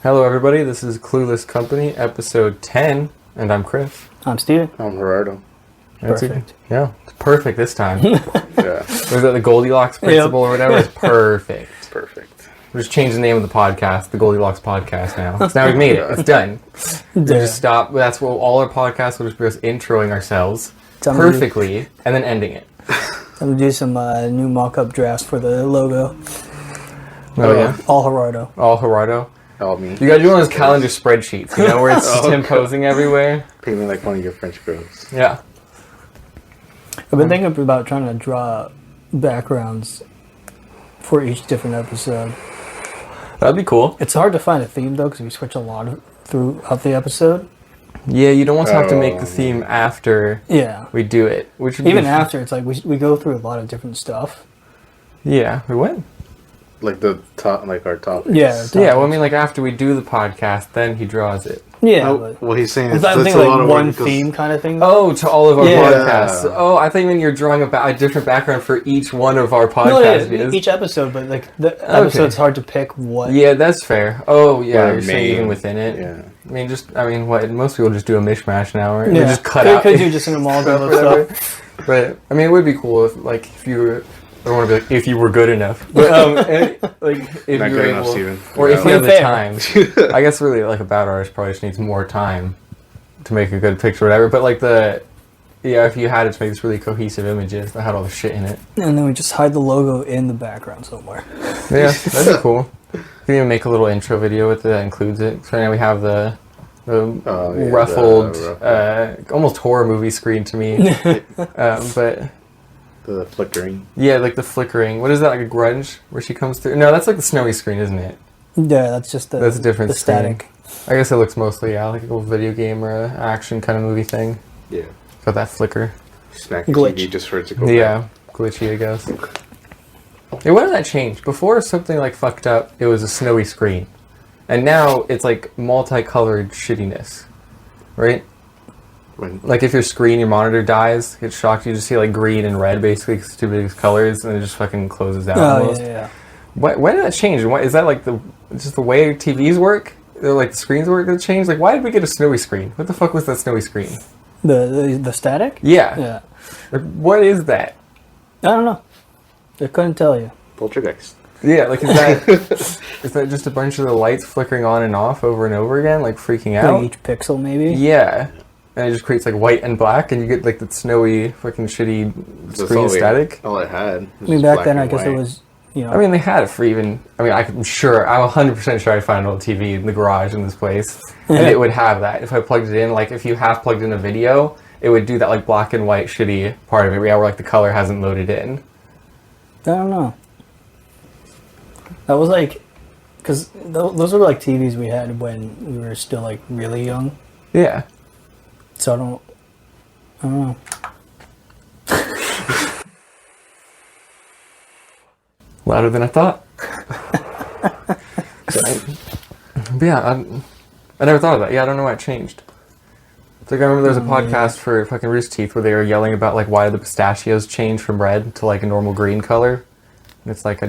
Hello, everybody. This is Clueless Company, episode 10, and I'm Chris. I'm Steven. I'm Gerardo. Perfect. It's perfect this time. Yeah. Was that the Goldilocks principle or whatever? It's perfect. Perfect. We just changed the name of the podcast, the Goldilocks Podcast now. So now we've made it. It's done. We just stop. That's what all our podcasts will just be us introing ourselves perfectly and then ending it. I'm going to do some new mock-up drafts for the logo. Oh, yeah? All Gerardo. All Gerardo. All me. You gotta do one of those calendar spreadsheets, you know, where it's just him posing everywhere. Paint me like one of your French girls. Yeah. I've been thinking about trying to draw backgrounds for each different episode. That'd be cool. It's hard to find a theme, though, because we switch a lot throughout the episode. Yeah, you don't want to have to make the theme after we do it. Which would even after, it's like we go through a lot of different stuff. Yeah, we went. Like the top, like our topics. Yeah. Yeah, well, I mean, like after we do the podcast, then he draws it. Yeah. Well, he's saying I'm thinking like one theme kind of thing. Oh, to all of our podcasts. Oh, I thought you meant you're drawing a different background for each one of our podcasts. No, each episode, but like the episode's hard to pick what. Yeah, that's fair. Oh, yeah, you're main, saying even within it. Yeah. I mean, what? Most people just do a mishmash now, right? Yeah. They just cut out. Because you're just an amalgam of stuff. But I mean, it would be cool if, like, if you were. I don't want to be like, if you were good enough. But, like, if Not you were good able, enough, Steven. or if you Yeah. have the time. I guess really, like, a bad artist probably just needs more time to make a good picture or whatever. But, like, if you had it to make this really cohesive images that had all the shit in it. And then we just hide the logo in the background somewhere. Yeah, that'd be cool. You can even make a little intro video with it that includes it. So now we have the ruffled, almost horror movie screen to me. But... The flickering. Yeah, like the flickering. What is that, like a grunge where she comes through? No, that's like the snowy screen, isn't it? Yeah, that's just that's a different the static. I guess it looks mostly, like a little video game or a action kind of movie thing. Yeah. Got that flicker. Smack the Glitch. TV just for it to go Yeah, glitchy, I guess. Hey, when did that change? Before something like fucked up, it was a snowy screen. And now it's like multicolored shittiness. Right? Like if your monitor dies, it's shocked. You just see like green and red basically, because two big colors, and it just fucking closes out. Almost. Yeah. When did that change? And is that like just the way TVs work? Or like the screens work that changed? Like why did we get a snowy screen? What the fuck was that snowy screen? The static? Yeah. Yeah. Like, what is that? I don't know. I couldn't tell you. Poltergeist. Yeah, like is that just a bunch of the lights flickering on and off over and over again, like freaking out? Like each pixel, maybe. Yeah. And it just creates like white and black, and you get like the snowy, fucking shitty screen static. All it had. I mean, back then, I guess it was, I mean, they had it for even. I mean, I'm 100% sure I'd find an old TV in the garage in this place, and it would have that. If I plugged it in, like if you half plugged in a video, it would do that like black and white shitty part of it, where like the color hasn't loaded in. I don't know. That was like, because those were like TVs we had when we were still like really young. Yeah. So I don't know. Louder than I thought. But yeah, I never thought of that. Yeah, I don't know why it changed. It's like I remember there was a podcast for fucking Rooster Teeth where they were yelling about like why the pistachios changed from red to like a normal green color. And it's like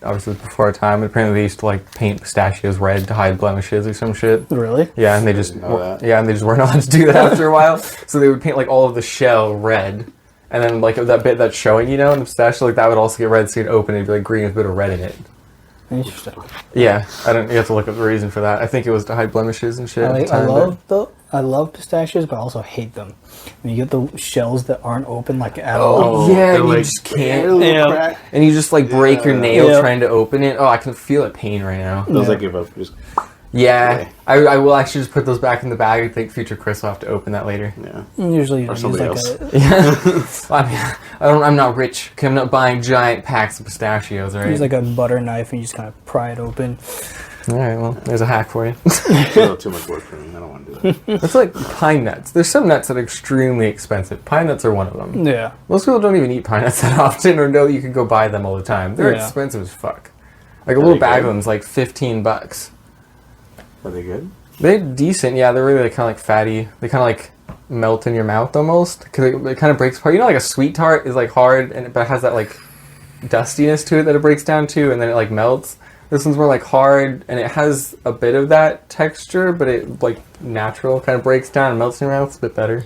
obviously it was before our time. Apparently they used to like paint pistachios red to hide blemishes or some shit. Really? Yeah, and they just weren't allowed to do that after a while. So they would paint like all of the shell red, and then like that bit that's showing, in the pistachio, like that would also get red. So you'd open it, it'd be like green with a bit of red in it. Interesting. Yeah, you have to look up the reason for that. I think it was to hide blemishes and shit. I love pistachios, but I also hate them. When you get the shells that aren't open like at all. Oh yeah, you just can't. Yeah. And you just like break your nail trying to open it. Oh, I can feel it pain right now. Those I give up. Just yeah, I will actually just put those back in the bag. I think future Chris will have to open that later. Yeah. Usually you or use somebody like else. Yeah. I'm not rich. Okay, I'm not buying giant packs of pistachios, right? Use like a butter knife and you just kind of pry it open. All right, well, there's a hack for you. It's a little too much work for me. I don't want to do that. It's like pine nuts. There's some nuts that are extremely expensive. Pine nuts are one of them. Yeah. Most people don't even eat pine nuts that often or know that you can go buy them all the time. They're expensive as fuck. Like a little bag of them's like $15. Are they good? They're decent, yeah. They're really kind of like fatty. They kind of like melt in your mouth almost. Because it kind of breaks apart. You know, like a sweet tart is like hard, but it has that like dustiness to it that it breaks down to, and then it like melts. This one's more like hard, and it has a bit of that texture, but it like natural kind of breaks down and melts in your mouth. It's a bit better.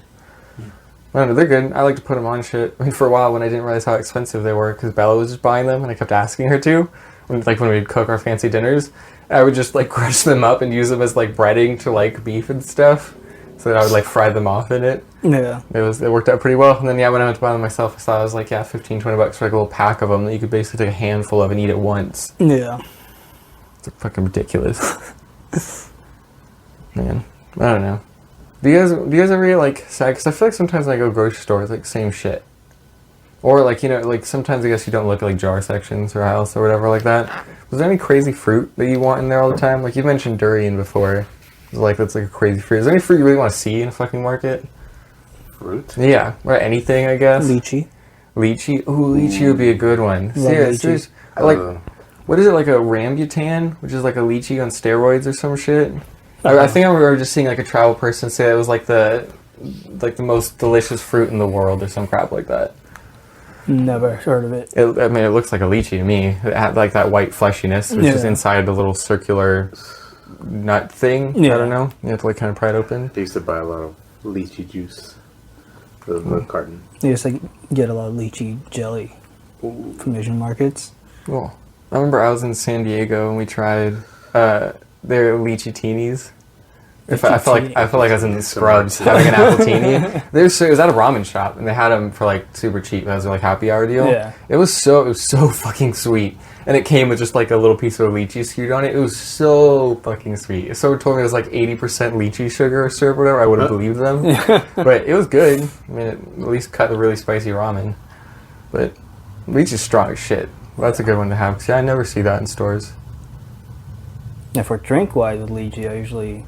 I don't know, they're good. I like to put them on shit. I mean, for a while when I didn't realize how expensive they were, because Bella was just buying them, and I kept asking her to. When we'd cook our fancy dinners, I would just like crush them up and use them as like breading to like beef and stuff. So that I would like fry them off in it. Yeah. It worked out pretty well. And then when I went to buy them myself, I saw it was like, $15, $20 for like a little pack of them that you could basically take a handful of and eat at once. Yeah. It's fucking ridiculous. Man, I don't know. Do you guys ever get like sad? Because I feel like sometimes when I go grocery store, it's like same shit. Or like, like sometimes I guess you don't look at like jar sections or aisles or whatever like that. Was there any crazy fruit that you want in there all the time? Like you mentioned durian before. Like that's like a crazy fruit. Is there any fruit you really want to see in a fucking market? Fruit? Yeah, or anything I guess. Lychee. Lychee? Ooh, lychee would be a good one. Lychee. Like, what is it, like a rambutan? Which is like a lychee on steroids or some shit? I think I remember just seeing like a travel person say it was like the most delicious fruit in the world or some crap like that. Never heard of it. It looks like a lychee to me. It had like that white fleshiness, which is inside the little circular nut thing. Yeah. I don't know. You have to like kind of pry it open. They used to buy a lot of lychee juice for the carton. You just like get a lot of lychee jelly from Asian markets. Cool. I remember I was in San Diego and we tried their lychee teenies. I felt like I was in the Scrubs having an apple teeny. It was at a ramen shop and they had them for like super cheap. That was like happy hour deal. Yeah. It was so fucking sweet, and it came with just like a little piece of lychee skewed on it. It was so fucking sweet. If someone told me it was like 80% lychee sugar or syrup or whatever, I would have believed them. But it was good. I mean, it at least cut the really spicy ramen. But lychee's strong as shit. Well, that's a good one to have. See, I never see that in stores. Yeah, for drink wise with lychee, I usually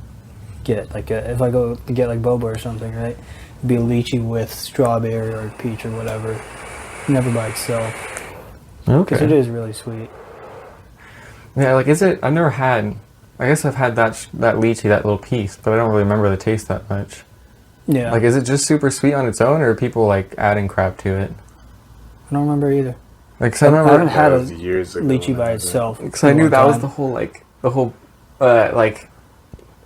get like if I go to get like boba or something, right? It'd be lychee with strawberry or peach or whatever. Never by itself. Okay. Because it is really sweet. Yeah, like is it? I've never had. I guess I've had that lychee, that little piece, but I don't really remember the taste that much. Yeah. Like, is it just super sweet on its own, or are people like adding crap to it? I don't remember either. Like, 'cause I remember haven't had a years ago lychee by itself. because I knew that was the whole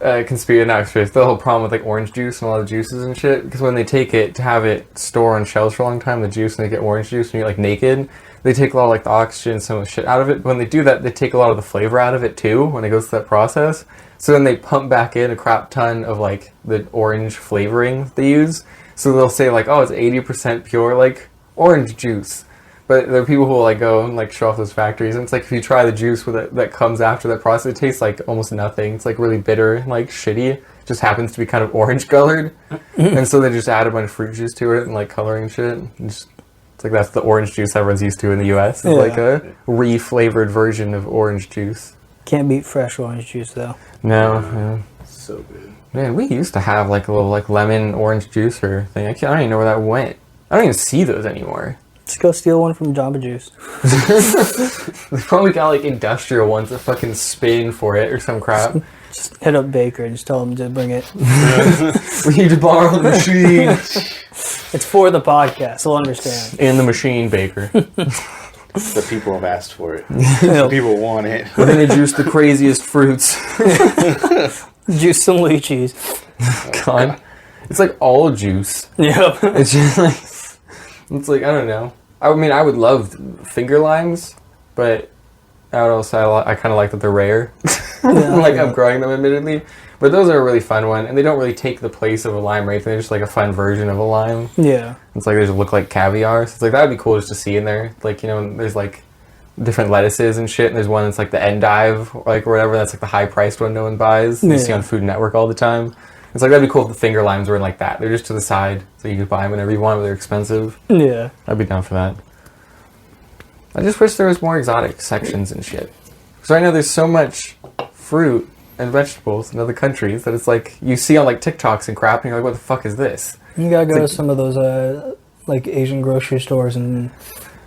conspiracy, not conspiracy, the whole problem with like orange juice and a lot of juices and shit. Because when they take it to have it store on shelves for a long time, the juice, and they get orange juice and you're like naked, they take a lot of like the oxygen and some of the shit out of it. But when they do that, they take a lot of the flavor out of it too when it goes through that process. So then they pump back in a crap ton of like the orange flavoring they use. So they'll say like, oh, it's 80% pure like orange juice. But there are people who will like go and like show off those factories, and it's like if you try the juice with it that comes after that process, it tastes like almost nothing. It's like really bitter and like shitty. It just happens to be kind of orange colored, and so they just add a bunch of fruit juice to it and like coloring shit. And just, it's like that's the orange juice everyone's used to in the U.S. It's like a re-flavored version of orange juice. Can't beat fresh orange juice though. No. So good. Man, we used to have like a little like lemon orange juicer thing. I don't even know where that went. I don't even see those anymore. Just go steal one from Jamba Juice. They probably got like industrial ones that fucking spin for it or some crap. Just hit up Baker and just tell him to bring it. We need to borrow the machine. It's for the podcast, he'll understand. And the machine baker. The people have asked for it. The people want it. We're gonna juice the craziest fruits. Juice some lychees. God. It's like all juice. Yep. It's just like, it's like, I don't know. I mean, I would love finger limes, but I would also, I kind of like that they're rare. Like, I'm growing them, admittedly. But those are a really fun one, and they don't really take the place of a lime or anything. They're just like a fun version of a lime. Yeah. It's like they just look like caviar. So it's like, that would be cool just to see in there. Like, there's like different lettuces and shit, and there's one that's like the endive, like, or whatever. That's like the high-priced one no one buys. You see on Food Network all the time. It's like, that'd be cool if the finger limes were in like that. They're just to the side, so you could buy them whenever you want, but they're expensive. Yeah. I'd be down for that. I just wish there was more exotic sections and shit. So I know there's so much fruit and vegetables in other countries that it's like, you see on like TikToks and crap, and you're like, what the fuck is this? You gotta go to some of those like Asian grocery stores and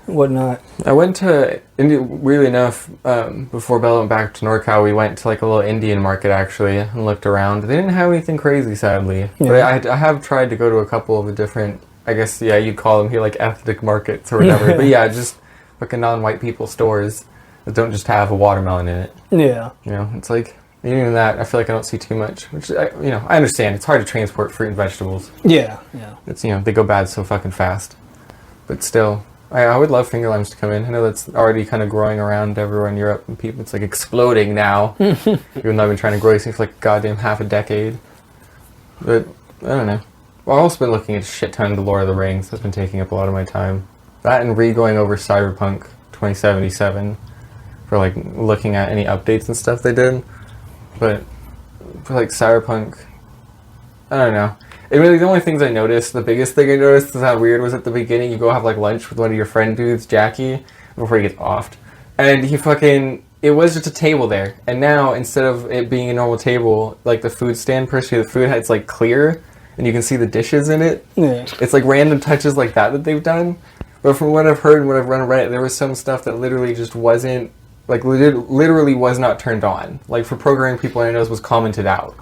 whatnot. I went to India, weirdly enough, before Bella went back to NorCal, we went to like a little Indian market actually and looked around. They didn't have anything crazy, sadly. Yeah. But I have tried to go to a couple of the different, I guess, yeah, you'd call them here like ethnic markets or whatever. But yeah, just fucking non-white people stores. that don't just have a watermelon in it. Yeah. You know, it's like, even that, I feel like I don't see too much. Which, I understand. It's hard to transport fruit and vegetables. Yeah. It's, they go bad so fucking fast. But still, I would love finger limes to come in. I know that's already kind of growing around everywhere in Europe, and people, it's like exploding now. Even though I've been trying to grow these things for like goddamn half a decade. But, I don't know. Well, I've also been looking at a shit ton of the Lord of the Rings. That's been taking up a lot of my time. That and going over Cyberpunk 2077 for like looking at any updates and stuff they did. But for like Cyberpunk, I don't know. It really, the only things I noticed, the biggest thing I noticed is how weird was at the beginning. You go have like lunch with one of your friend dudes, Jackie, before he gets offed. And it was just a table there. And now, instead of it being a normal table, like the food stand per se, the food, it's like clear, and you can see the dishes in it. Yeah. It's like random touches like that they've done. But from what I've heard and what I've run Reddit, there was some stuff that literally just wasn't, like literally was not turned on. Like for programming people I know was commented out.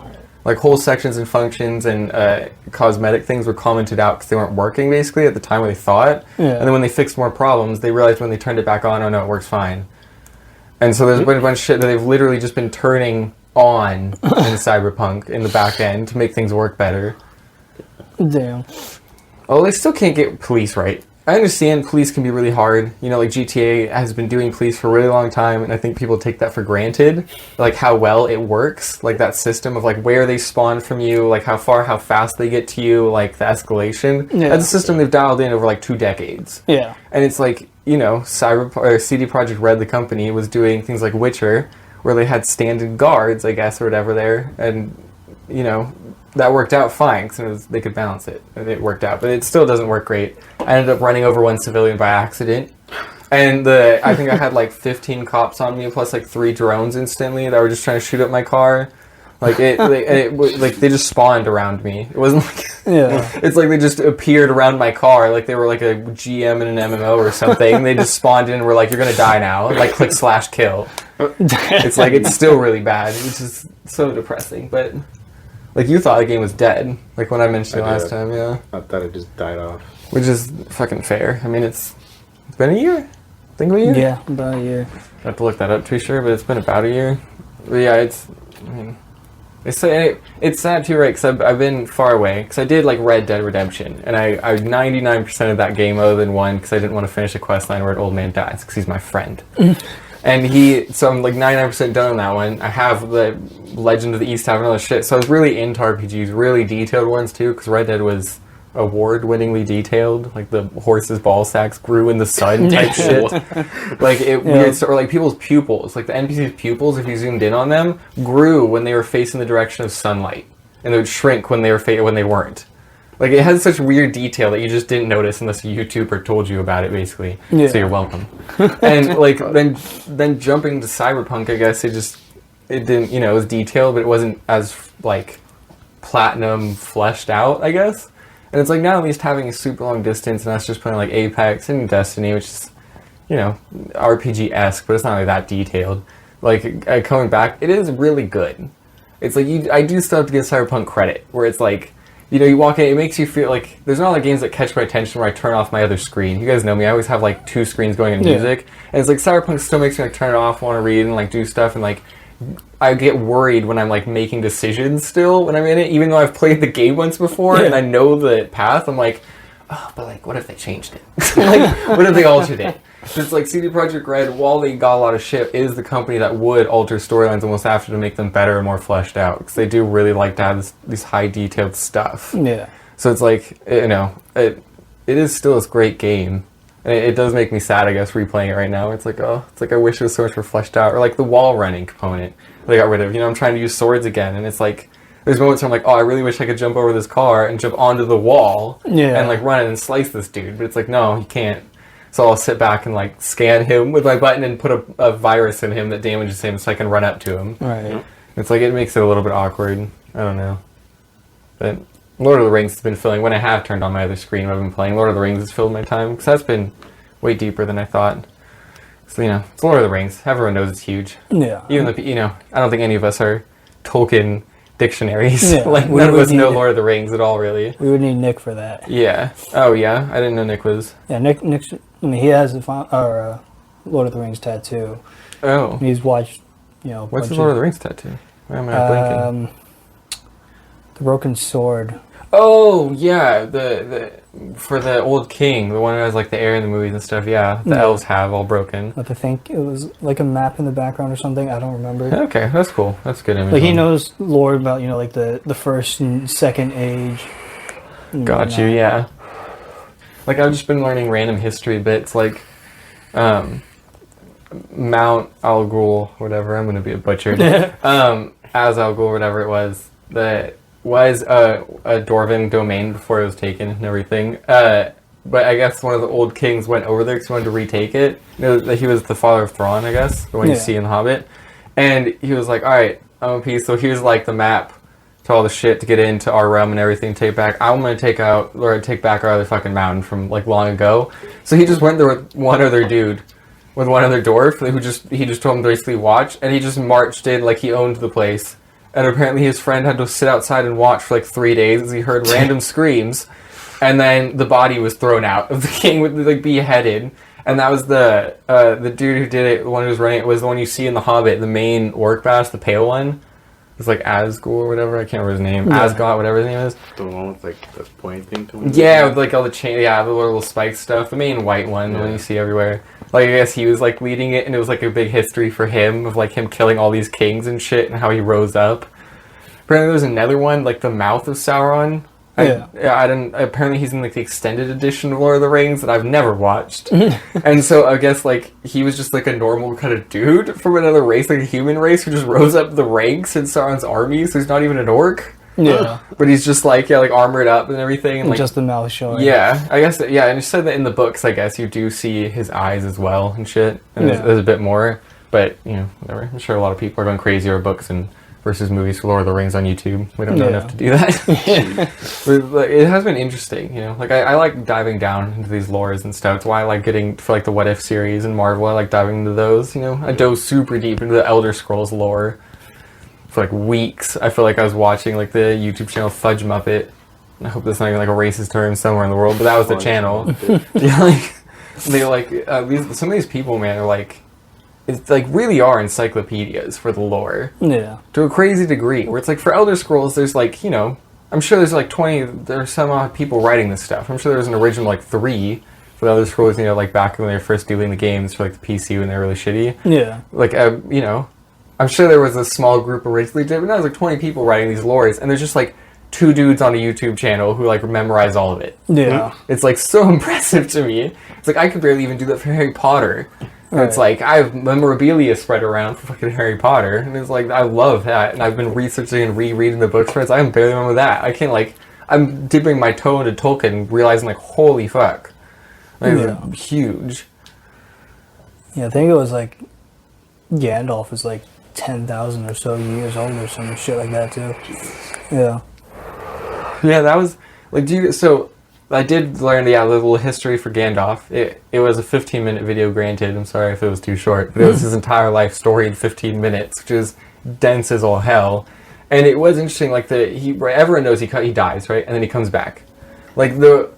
Like whole sections and functions and cosmetic things were commented out because they weren't working basically at the time when they thought. Yeah. And then when they fixed more problems, they realized when they turned it back on, oh no, it works fine. And so there's been a bunch of shit that they've literally just been turning on in Cyberpunk in the back end to make things work better. Damn. Oh, they still can't get police right. I understand police can be really hard. Like GTA has been doing police for a really long time, and I think people take that for granted, like how well it works, like that system of like where they spawn from you, like how fast they get to you, like the escalation. Yeah. That's a system they've dialed in over like 2 decades. Yeah. And it's like, CD Projekt Red, the company, was doing things like Witcher, where they had stand-in guards, I guess, or whatever there, and, that worked out fine because they could balance it. And it worked out, but it still doesn't work great. I ended up running over one civilian by accident, and I think I had like 15 cops on me plus like 3 drones instantly that were just trying to shoot up my car. Like they just spawned around me. It wasn't like it's like they just appeared around my car like they were like a GM in an MMO or something. They just spawned in and were like, "You're gonna die now." And like click / kill. It's like it's still really bad. It's just so depressing, but. Like, you thought the game was dead, like when I mentioned it last time, yeah. I thought it just died off. Which is fucking fair. I mean, it's been a year? Think of a year? Yeah, about a year. I have to look that up to be sure, but it's been about a year. But yeah, it's sad too, right, because I've been far away, because I did, like, Red Dead Redemption, and I 99% of that game other than one, because I didn't want to finish a quest line where an old man dies, because he's my friend. And so I'm like 99% done on that one. I have the Legend of the East Tavern and all that shit. So I was really into RPGs, really detailed ones too, because Red Dead was award-winningly detailed. Like the horse's ball sacks grew in the sun type shit. Like weird, or like people's pupils, like the NPC's pupils, if you zoomed in on them, grew when they were facing the direction of sunlight, and they would shrink when they weren't. Like, it has such weird detail that you just didn't notice unless a YouTuber told you about it, basically. Yeah. So you're welcome. And, like, then jumping to Cyberpunk, I guess, it didn't, it was detailed, but it wasn't as, like, platinum fleshed out, I guess. And it's like, now at least having a super long distance, and that's just playing, like, Apex and Destiny, which is, RPG-esque, but it's not like that detailed. Like, coming back, it is really good. It's like, I do still have to give Cyberpunk credit, where it's like, you walk in, it makes you feel like, there's not like games that catch my attention where I turn off my other screen. You guys know me, I always have like 2 screens going in music. And it's like, Cyberpunk still makes me like turn it off, want to read and like do stuff, and like, I get worried when I'm like making decisions still when I'm in it, even though I've played the game once before and I know the path. I'm like, oh, but like, what if they changed it? Like, what if they altered it? It's like CD Projekt Red, while they got a lot of shit, is the company that would alter storylines almost after to make them better and more fleshed out. Because they do really like to have these high detailed stuff. Yeah. So it's like, it is still this great game. And it does make me sad, I guess, replaying it right now. It's like, I wish it was so much more fleshed out. Or like the wall running component they got rid of. I'm trying to use swords again, and it's like, there's moments where I'm like, oh, I really wish I could jump over this car and jump onto the wall and like run it and slice this dude. But it's like, no, you can't. So I'll sit back and like scan him with my button and put a virus in him that damages him so I can run up to him. Right. It's like, it makes it a little bit awkward. I don't know. But Lord of the Rings has been filling, when I have turned on my other screen when I've been playing, Lord of the Rings has filled my time. Because that's been way deeper than I thought. So, it's Lord of the Rings. Everyone knows it's huge. Yeah. Even though, I don't think any of us are Tolkien dictionaries. Yeah, like, none of us know Lord of the Rings at all, really. We would need Nick for that. Yeah. Oh, yeah? I didn't know Nick was... Yeah, Nick's... he has the Lord of the Rings tattoo. Oh. He's watched, you know, What's bunch the Lord of the Rings tattoo? Why am I blinking? The broken sword. Oh, yeah, the for the old king, the one who has like the air in the movies and stuff. Yeah, the elves have all broken. Like I think it was like a map in the background or something. I don't remember. Okay, that's cool. That's a good image. Like he knows lore about, you know, like the first and second age. Got you. Yeah. Like I've just been learning random history bits, like Mount Al Ghul, whatever. I'm gonna be a butcher. As Al Ghul, whatever it was, that was a Dwarven domain before it was taken and everything. But I guess one of the old kings went over there because he wanted to retake it. You know, he was the father of Thrawn, I guess, the one you see in The Hobbit. And he was like, all right, I'm a piece. So here's like the map to all the shit to get into our realm and everything, take back. I'm going to take back our other fucking mountain from like long ago. So he just went there with one other dude, with one other dwarf, he just told him to basically watch, and he just marched in like he owned the place. And apparently his friend had to sit outside and watch for like 3 days as he heard random screams. And then the body was thrown out of the king, with like beheaded. And that was the dude who did it, the one who was running it, was the one you see in The Hobbit, the main orc bash, the pale one. It's like Asgore or whatever, I can't remember his name. Yeah. Asgot, whatever his name is. The one with like the pointy thing to him? Yeah, with like all the chain, the little spike stuff. The main white one, the one you see everywhere. Like, I guess he was like leading it, and it was like a big history for him of like him killing all these kings and shit, and how he rose up. Apparently there was another one, like the Mouth of Sauron. I didn't. Apparently he's in like the extended edition of Lord of the Rings that I've never watched. And so I guess like he was just like a normal kind of dude from another race, like a human race, who just rose up the ranks in Sauron's army. So he's not even an orc. Yeah, but he's just like like armored up and everything, and like just the mouth showing. Yeah, I guess. Yeah, and you said that in the books. I guess you do see his eyes as well and shit. And there's a bit more, but you know, whatever. I'm sure a lot of people are going crazy over books and versus movies for Lord of the Rings on YouTube. We don't know enough to do that. But it has been interesting, you know. Like I like diving down into these lores and stuff. It's why I like getting for like the What If series and Marvel. I like diving into those. You know, I dove super deep into the Elder Scrolls lore for like weeks. I feel like I was watching like the YouTube channel Fudge Muppet. I hope that's not even like a racist term somewhere in the world, but that was the channel. Yeah, like they like some of these people, man, are like. It's like really are encyclopedias for the lore. Yeah. To a crazy degree. Where it's like for Elder Scrolls, there's like, you know, I'm sure there's like there's some odd people writing this stuff. I'm sure there's an original like 3 for the Elder Scrolls, you know, like back when they were first doing the games for like the PC when they were really shitty. Yeah. Like, you know, I'm sure there was a small group originally did, but now there's like 20 people writing these lores, and there's just like 2 dudes on a YouTube channel who like memorize all of it. Yeah. It's like so impressive to me. It's like I could barely even do that for Harry Potter. Right. It's like I have memorabilia spread around for fucking Harry Potter, and it's like I love that, and I've been researching and rereading the books for it. So I can barely remember that. I can't like I'm dipping my toe into Tolkien, realizing like holy fuck, like, it's huge. Yeah, I think it was like Gandalf is like 10,000 or so years old or some shit like that too. Yeah. Yeah, that was like. So I did learn the little history for Gandalf. It was a 15-minute video, granted. I'm sorry if it was too short, but it was his entire life story in 15 minutes, which is dense as all hell. And it was interesting, like everyone knows he dies, right? And then he comes back. Like the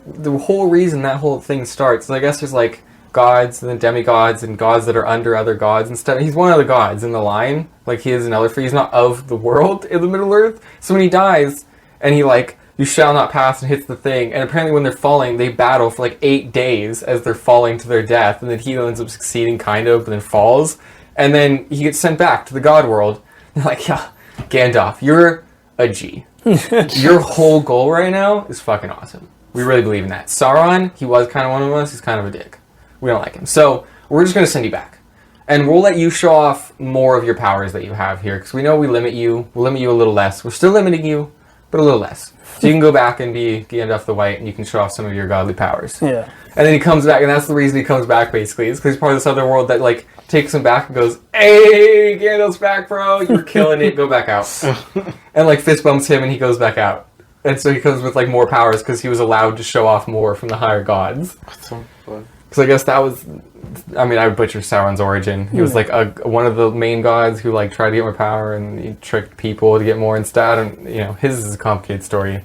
whole reason that whole thing starts, I guess there's like gods and then demigods and gods that are under other gods and stuff. He's one of the gods in the line. Like he is another, he's not of the world in the Middle Earth. So when he dies and he like, you shall not pass, and hits the thing. And apparently when they're falling, they battle for like 8 days as they're falling to their death. And then he ends up succeeding kind of, but then falls. And then he gets sent back to the god world. They're like, yeah, Gandalf, you're a G. Your whole goal right now is fucking awesome. We really believe in that. Sauron, he was kind of one of us. He's kind of a dick. We don't like him. So we're just going to send you back. And we'll let you show off more of your powers that you have here. Because we know we limit you. We'll limit you a little less. We're still limiting you, but a little less. So you can go back and be Gandalf the White, and you can show off some of your godly powers. Yeah. And then he comes back, and that's the reason he comes back, basically. Is because he's part of this other world that, like, takes him back and goes, hey, Gandalf's back, bro. You're killing it. Go back out. And, like, fist bumps him, and he goes back out. And so he comes with, like, more powers because he was allowed to show off more from the higher gods. That's so fun. Because I guess that was... I mean, I would butcher Sauron's origin. He was, like, one of the main gods who, like, tried to get more power, and he tricked people to get more instead. And, you know, his is a complicated story.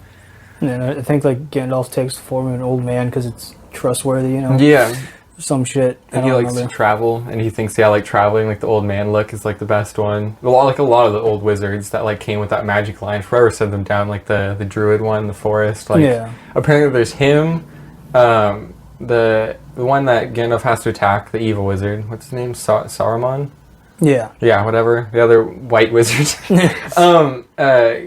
And I think, like, Gandalf takes the form of an old man because it's trustworthy, you know? Yeah. some shit. I And he don't likes to remember. travel, and he thinks, yeah, like traveling, like the old man look is like the best one. Like a lot of the old wizards that like came with that magic line forever sent them down, like the druid one, the forest. Like Yeah. apparently there's him, the one that Gandalf has to attack, the evil wizard. What's his name? Saruman. Yeah. Yeah, whatever. The other white wizard,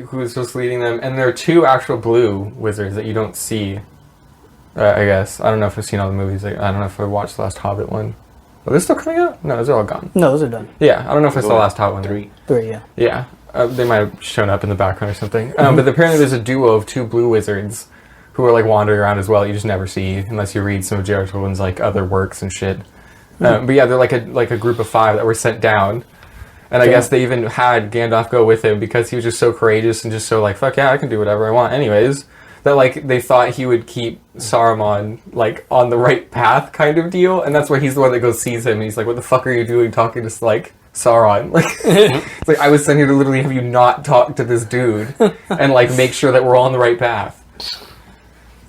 who's just leading them, and there are two actual blue wizards that you don't see. I guess. I don't know if I've seen all the movies. I don't know if I watched the last Hobbit one. Are they still coming out? No, those are all gone. No, those are done. Yeah, I don't know if I saw the last Hobbit one. 3. 3, yeah. Yeah, they might have shown up in the background or something. But apparently there's a duo of two blue wizards who are like wandering around as well. You just never see unless you read some of J.R. Tolkien's like other works and shit. But yeah, they're like a group of 5 that were sent down. And I guess they even had Gandalf go with him because he was just so courageous and just so like, fuck yeah, I can do whatever I want anyways. That like they thought he would keep Saruman like on the right path kind of deal. And that's why he's the one that goes sees him and he's like, what the fuck are you doing talking to like Sauron? Like it's like I was sent here to literally have you not talk to this dude and like make sure that we're all on the right path.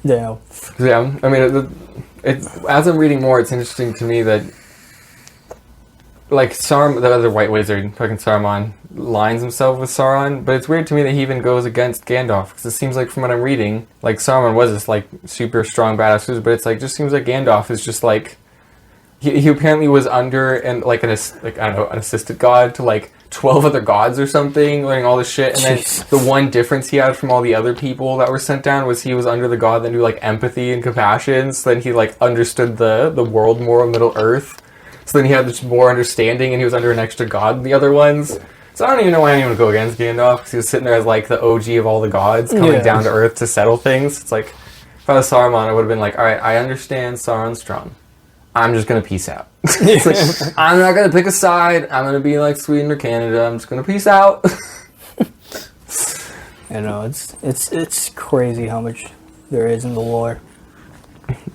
Yeah. Yeah, I mean as I'm reading more, it's interesting to me that like the other white wizard, fucking Saruman, lines himself with Sauron, but it's weird to me that he even goes against Gandalf, because it seems like from what I'm reading, like Saruman was this like super strong badass wizard, but it's like just seems like Gandalf is just like he apparently was under and like an assisted god to like 12 other gods or something, learning all this shit, and then the one difference he had from all the other people that were sent down was he was under the god that knew like empathy and compassion, so then he like understood the world more of Middle Earth. So then he had just more understanding, and he was under an extra god than the other ones. So I don't even know why anyone would go against Gandalf, because he was sitting there as like the OG of all the gods, coming down to Earth to settle things. It's like, if I was Saruman, I would have been like, alright, I understand Sauron's strong. I'm just gonna peace out. It's like, I'm not gonna pick a side. I'm gonna be like Sweden or Canada. I'm just gonna peace out. You know, it's crazy how much there is in the lore.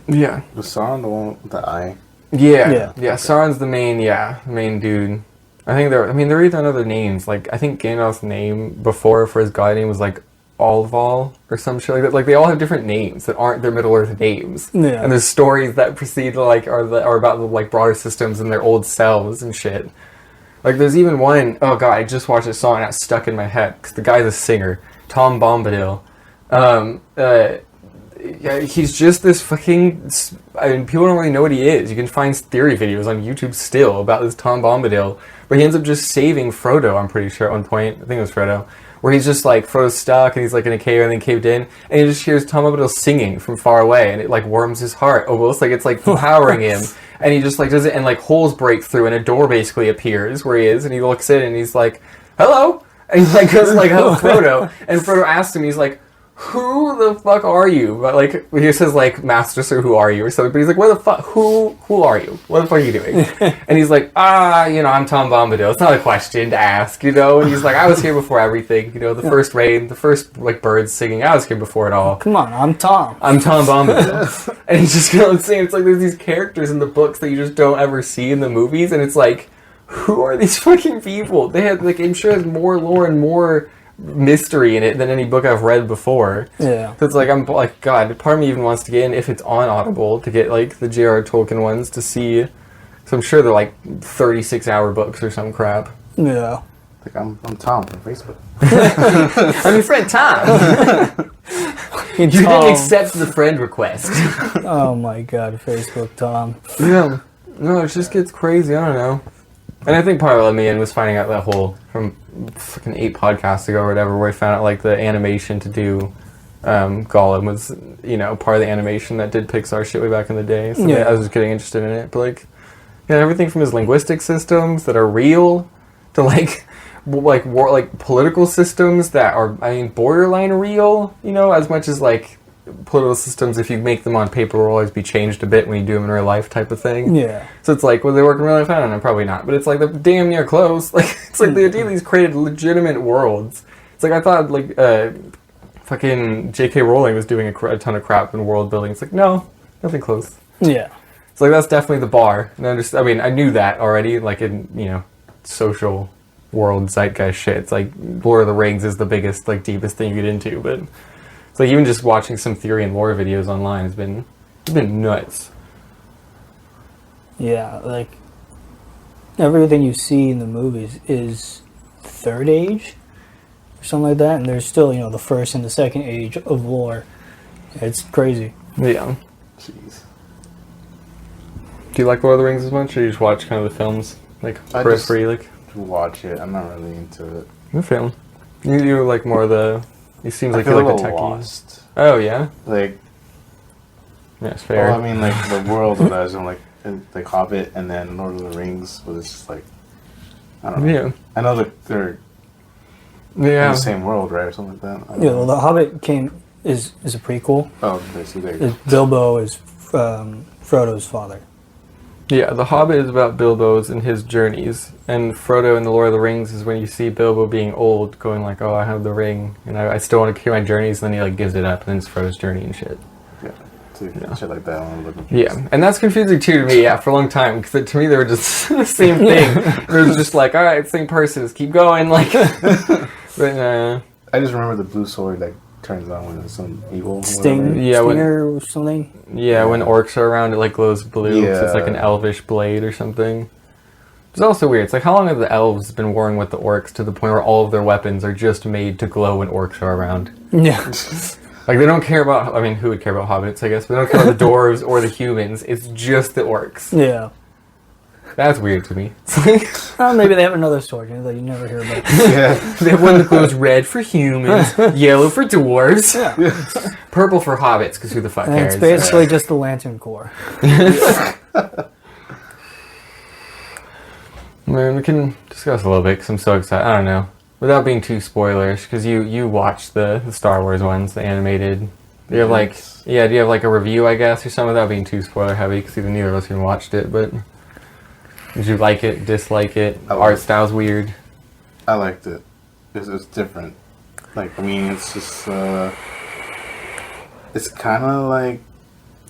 Yeah. Was Sauron the one with the eye? Yeah. Sauron's the main dude. I think they're either on other names. Like, I think Gandalf's name before for his god name was like Alval or some shit like that. Like, they all have different names that aren't their Middle Earth names. Yeah. And there's stories that precede like are about the like broader systems and their old selves and shit. Like, there's even one, oh god, I just watched this song and it's stuck in my head because the guy's a singer, Tom Bombadil. Yeah, he's just this fucking. I mean, people don't really know what he is. You can find theory videos on YouTube still about this Tom Bombadil, where he ends up just saving Frodo. I'm pretty sure at one point, I think it was Frodo, where he's just like Frodo's stuck and he's like in a cave and then caved in, and he just hears Tom Bombadil singing from far away, and it like warms his heart. Almost like it's like empowering him, and he just like does it, and like holes break through, and a door basically appears where he is, and he looks in, and he's like, "Hello," and he like goes like, "Hello, Frodo," and Frodo asks him, he's like, who the fuck are you? But like he says like, Master Sir, who are you or something, but he's like, what the fuck, who are you, what the fuck are you doing? And he's like, I'm Tom Bombadil. It's not a question to ask, you know. And he's like, I was here before everything, you know, the first rain, the first like birds singing, I was here before it all. Come on, I'm Tom Bombadil. And he's just going insane. It's like there's these characters in the books that you just don't ever see in the movies, and it's like, who are these fucking people? They have like, I'm sure there's more lore and more mystery in it than any book I've read before. Yeah. So it's like, I'm like, God, part of me even wants to get in, if it's on Audible, to get like the J.R. Tolkien ones to see. So I'm sure they're like 36-hour books or some crap. Yeah. Like, I'm Tom from Facebook. I'm your friend Tom. You didn't accept the friend request. Oh my god, Facebook Tom. Yeah. No, it just gets crazy. I don't know. And I think part of what let me in was finding out that whole, from fucking 8 podcasts ago or whatever, where I found out like the animation to do Gollum was, you know, part of the animation that did Pixar shit way back in the day. So I was just getting interested in it. But like, yeah, everything from his linguistic systems that are real to like political systems that are, I mean, borderline real, you know, as much as like political systems, if you make them on paper, will always be changed a bit when you do them in real life type of thing. Yeah. So it's like, will they work in real life? I don't know, probably not. But it's like, they're damn near close. Like, it's like the idea of these created legitimate worlds. It's like, I thought like fucking J.K. Rowling was doing a ton of crap in world building. It's like, no, nothing close. Yeah. It's like, that's definitely the bar. And I mean, I knew that already, like in, you know, social world zeitgeist shit. It's like Lord of the Rings is the biggest, like, deepest thing you get into, but it's like even just watching some theory and lore videos online has been nuts. Yeah, like everything you see in the movies is third age or something like that, and there's still, the first and the second age of lore. It's crazy. Yeah. Jeez. Do you like Lord of the Rings as much, or you just watch kind of the films, like I periphery, like To watch it, I'm not really into it. the film? You like more of the. It seems I like feel you a like the little techie. lost. Oh yeah, Like, yeah, it's fair. well, I mean, like the world that I was in, like Hobbit, and then Lord of the Rings was just like, I don't know. Yeah, I know that they're in yeah. the same world, right, or something like that. I don't Yeah, know. well, The Hobbit is a prequel. Oh, basically, there you go. Bilbo is Frodo's father. Yeah, The Hobbit is about Bilbo's and his journeys, and Frodo in The Lord of the Rings is when you see Bilbo being old, going like, "Oh, I have the ring, and I still want to keep my journeys." And then he like gives it up, and then it's Frodo's journey and shit. Yeah, shit like that. I'm looking for Yeah, and that's confusing too to me. Yeah, for a long time, because to me they were just the same thing. It was just like, all right, same person, just keep going, like. But I just remember the blue sword like turns on when there's some evil. Stinger Yeah, or something. yeah, when orcs are around, it like glows blue. 'Cause it's like an Yeah. elvish blade or something. It's also weird. It's like, how long have the elves been warring with the orcs to the point where all of their weapons are just made to glow when orcs are around? Yeah. Like, they don't care about, I mean, who would care about hobbits, I guess, but they don't care about the dwarves or the humans. It's just the orcs. Yeah. That's weird to me. It's like, Well, maybe they have another sword that you never hear about. Yeah. they have one that glows red for humans, yellow for dwarves, Yeah. purple for hobbits, because who the fuck And cares? it's basically just the Lantern Corps. Man, we can discuss a little bit, because I'm so excited. I don't know. Without being too spoilerish, because you watched the Star Wars ones, the animated. Do you have like, Yes. yeah, do you have like a review, I guess, or something, without being too spoiler heavy, because even neither of us even watched it, but did you like it, dislike it? I Art liked it. style's weird. I liked it. It's different. Like, I mean, it's just, it's kind of like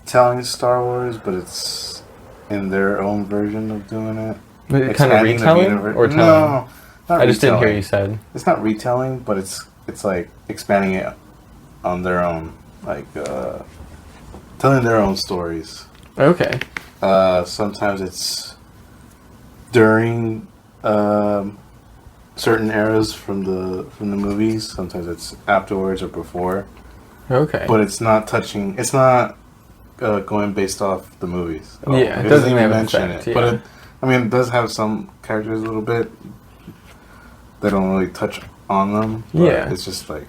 telling Star Wars, but it's in their own version of doing it. Kind of Expanding the retelling universe. or telling? No, not I just didn't hear retelling. you said. It's not retelling, but it's like expanding it on their own, like telling their own stories. Okay. Sometimes it's during certain eras from the movies. Sometimes it's afterwards or before. Okay. But it's not touching. It's not going based off the movies. At all. Yeah, it doesn't have an effect, But yeah. it does have some characters a little bit. They don't really touch on them. But Yeah. it's just like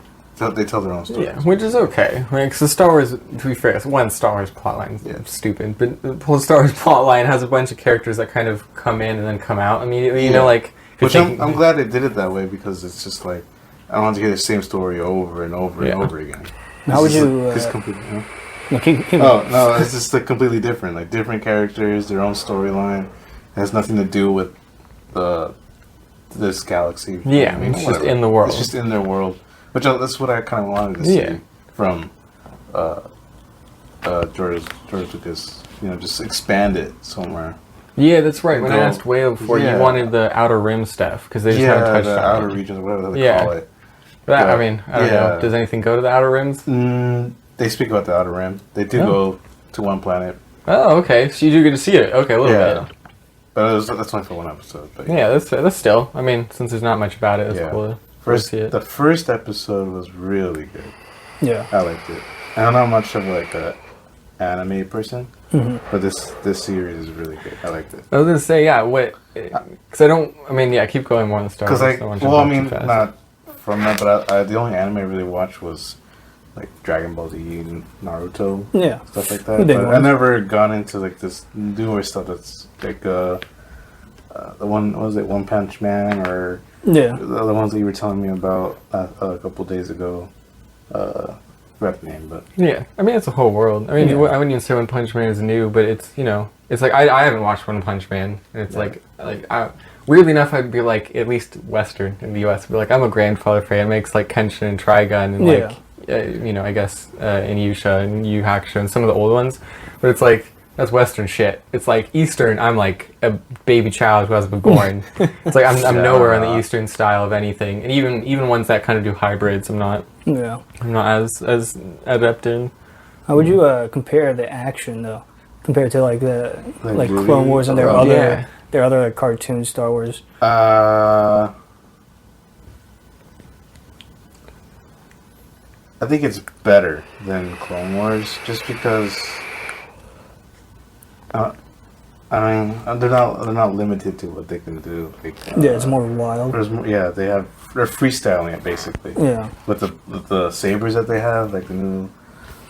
they tell their own stories. Yeah, which is okay. Like, so Star Wars, to be fair, one, Star Wars plotline Yeah. stupid, but the whole Star Wars plotline has a bunch of characters that kind of come in and then come out immediately. You Yeah. know, like Which you're I'm thinking- glad they did it that way because it's just like I don't want to hear the same story over and over Yeah. and over again. How would you? Just completely. No, keep Oh no, it's just like completely different. Like different characters, their own storyline. It has nothing to do with this galaxy. Yeah, I mean, it's just whatever. in the world. It's just in their world, which that's what I kind of wanted to see Yeah. from George Lucas. You know, just expand it somewhere. Yeah, that's right. When I Go- asked way before, yeah. you wanted the Outer Rim stuff because they just haven't touched the on outer it. regions, whatever they Yeah. call it. That, I Yeah. mean, I don't Yeah. know. Does anything go to the Outer Rims? They speak about the outer rim. They do Oh. go to one planet. Oh, okay. So you do get to see it. Okay, a little Yeah. bit. But that's only for one episode. But Yeah, that's still. I mean, since there's not much about it, it's Yeah. cool to First, see it. the first episode was really good. Yeah. I liked it. I'm not much of like a anime person, but this series is really good. I liked it. I was gonna say, yeah. What? Because I don't. I mean, yeah. Keep going more on the Star Wars. Because don't want to jump well, I off too mean, fast. not from that, but the only anime I really watched was like Dragon Ball Z and Naruto, Yeah. stuff like The that. big But I ones. never gone into like this newer stuff that's like the one what was it One Punch Man or Yeah. the other ones that you were telling me about a couple days ago. Forgot the name, but Yeah, I mean it's a whole world. I mean, Yeah. I wouldn't even say One Punch Man is new, but it's it's like I haven't watched One Punch Man, and it's Yeah. weirdly enough, I'd be like at least Western in the U.S. I'd be like I'm a grandfather fan, makes like Kenshin and Trigun and like I guess Inuyasha and Yu Hakusho and some of the old ones, but it's like that's Western shit. It's like Eastern. I'm like a baby child who hasn't been born. It's like I'm Yeah. nowhere on the Eastern style of anything, and even ones that kind of do hybrids, I'm not Yeah. as adept in. How would you compare the action though compared to like the like movie? Clone Wars and their Oh, other yeah. their other like, cartoon Star Wars? I think it's better than Clone Wars, just because. I mean, they're not limited to what they can do. Like, Yeah, it's more wild. Yeah, they're freestyling it basically. Yeah. With the sabers that they have, like the new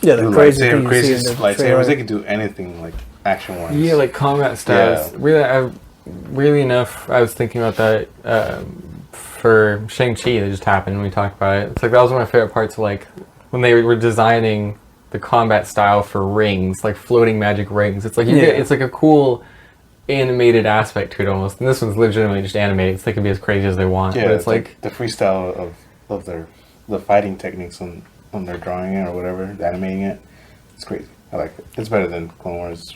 Yeah, the new crazy thing you see in the lightsabers, trailer. they can do anything like action wise. Yeah, like combat styles. Yeah. Really enough, I was thinking about that for Shang-Chi that just happened when we talked about it. It's like that was one of my favorite parts of like when they were designing the combat style for rings, like floating magic rings. It's like it's like a cool animated aspect to it almost. And this one's legitimately just animated, so they can be as crazy as they want. Yeah, but it's like the freestyle of the fighting techniques when they're drawing it or whatever, animating it. It's crazy. I like it. It's better than Clone Wars.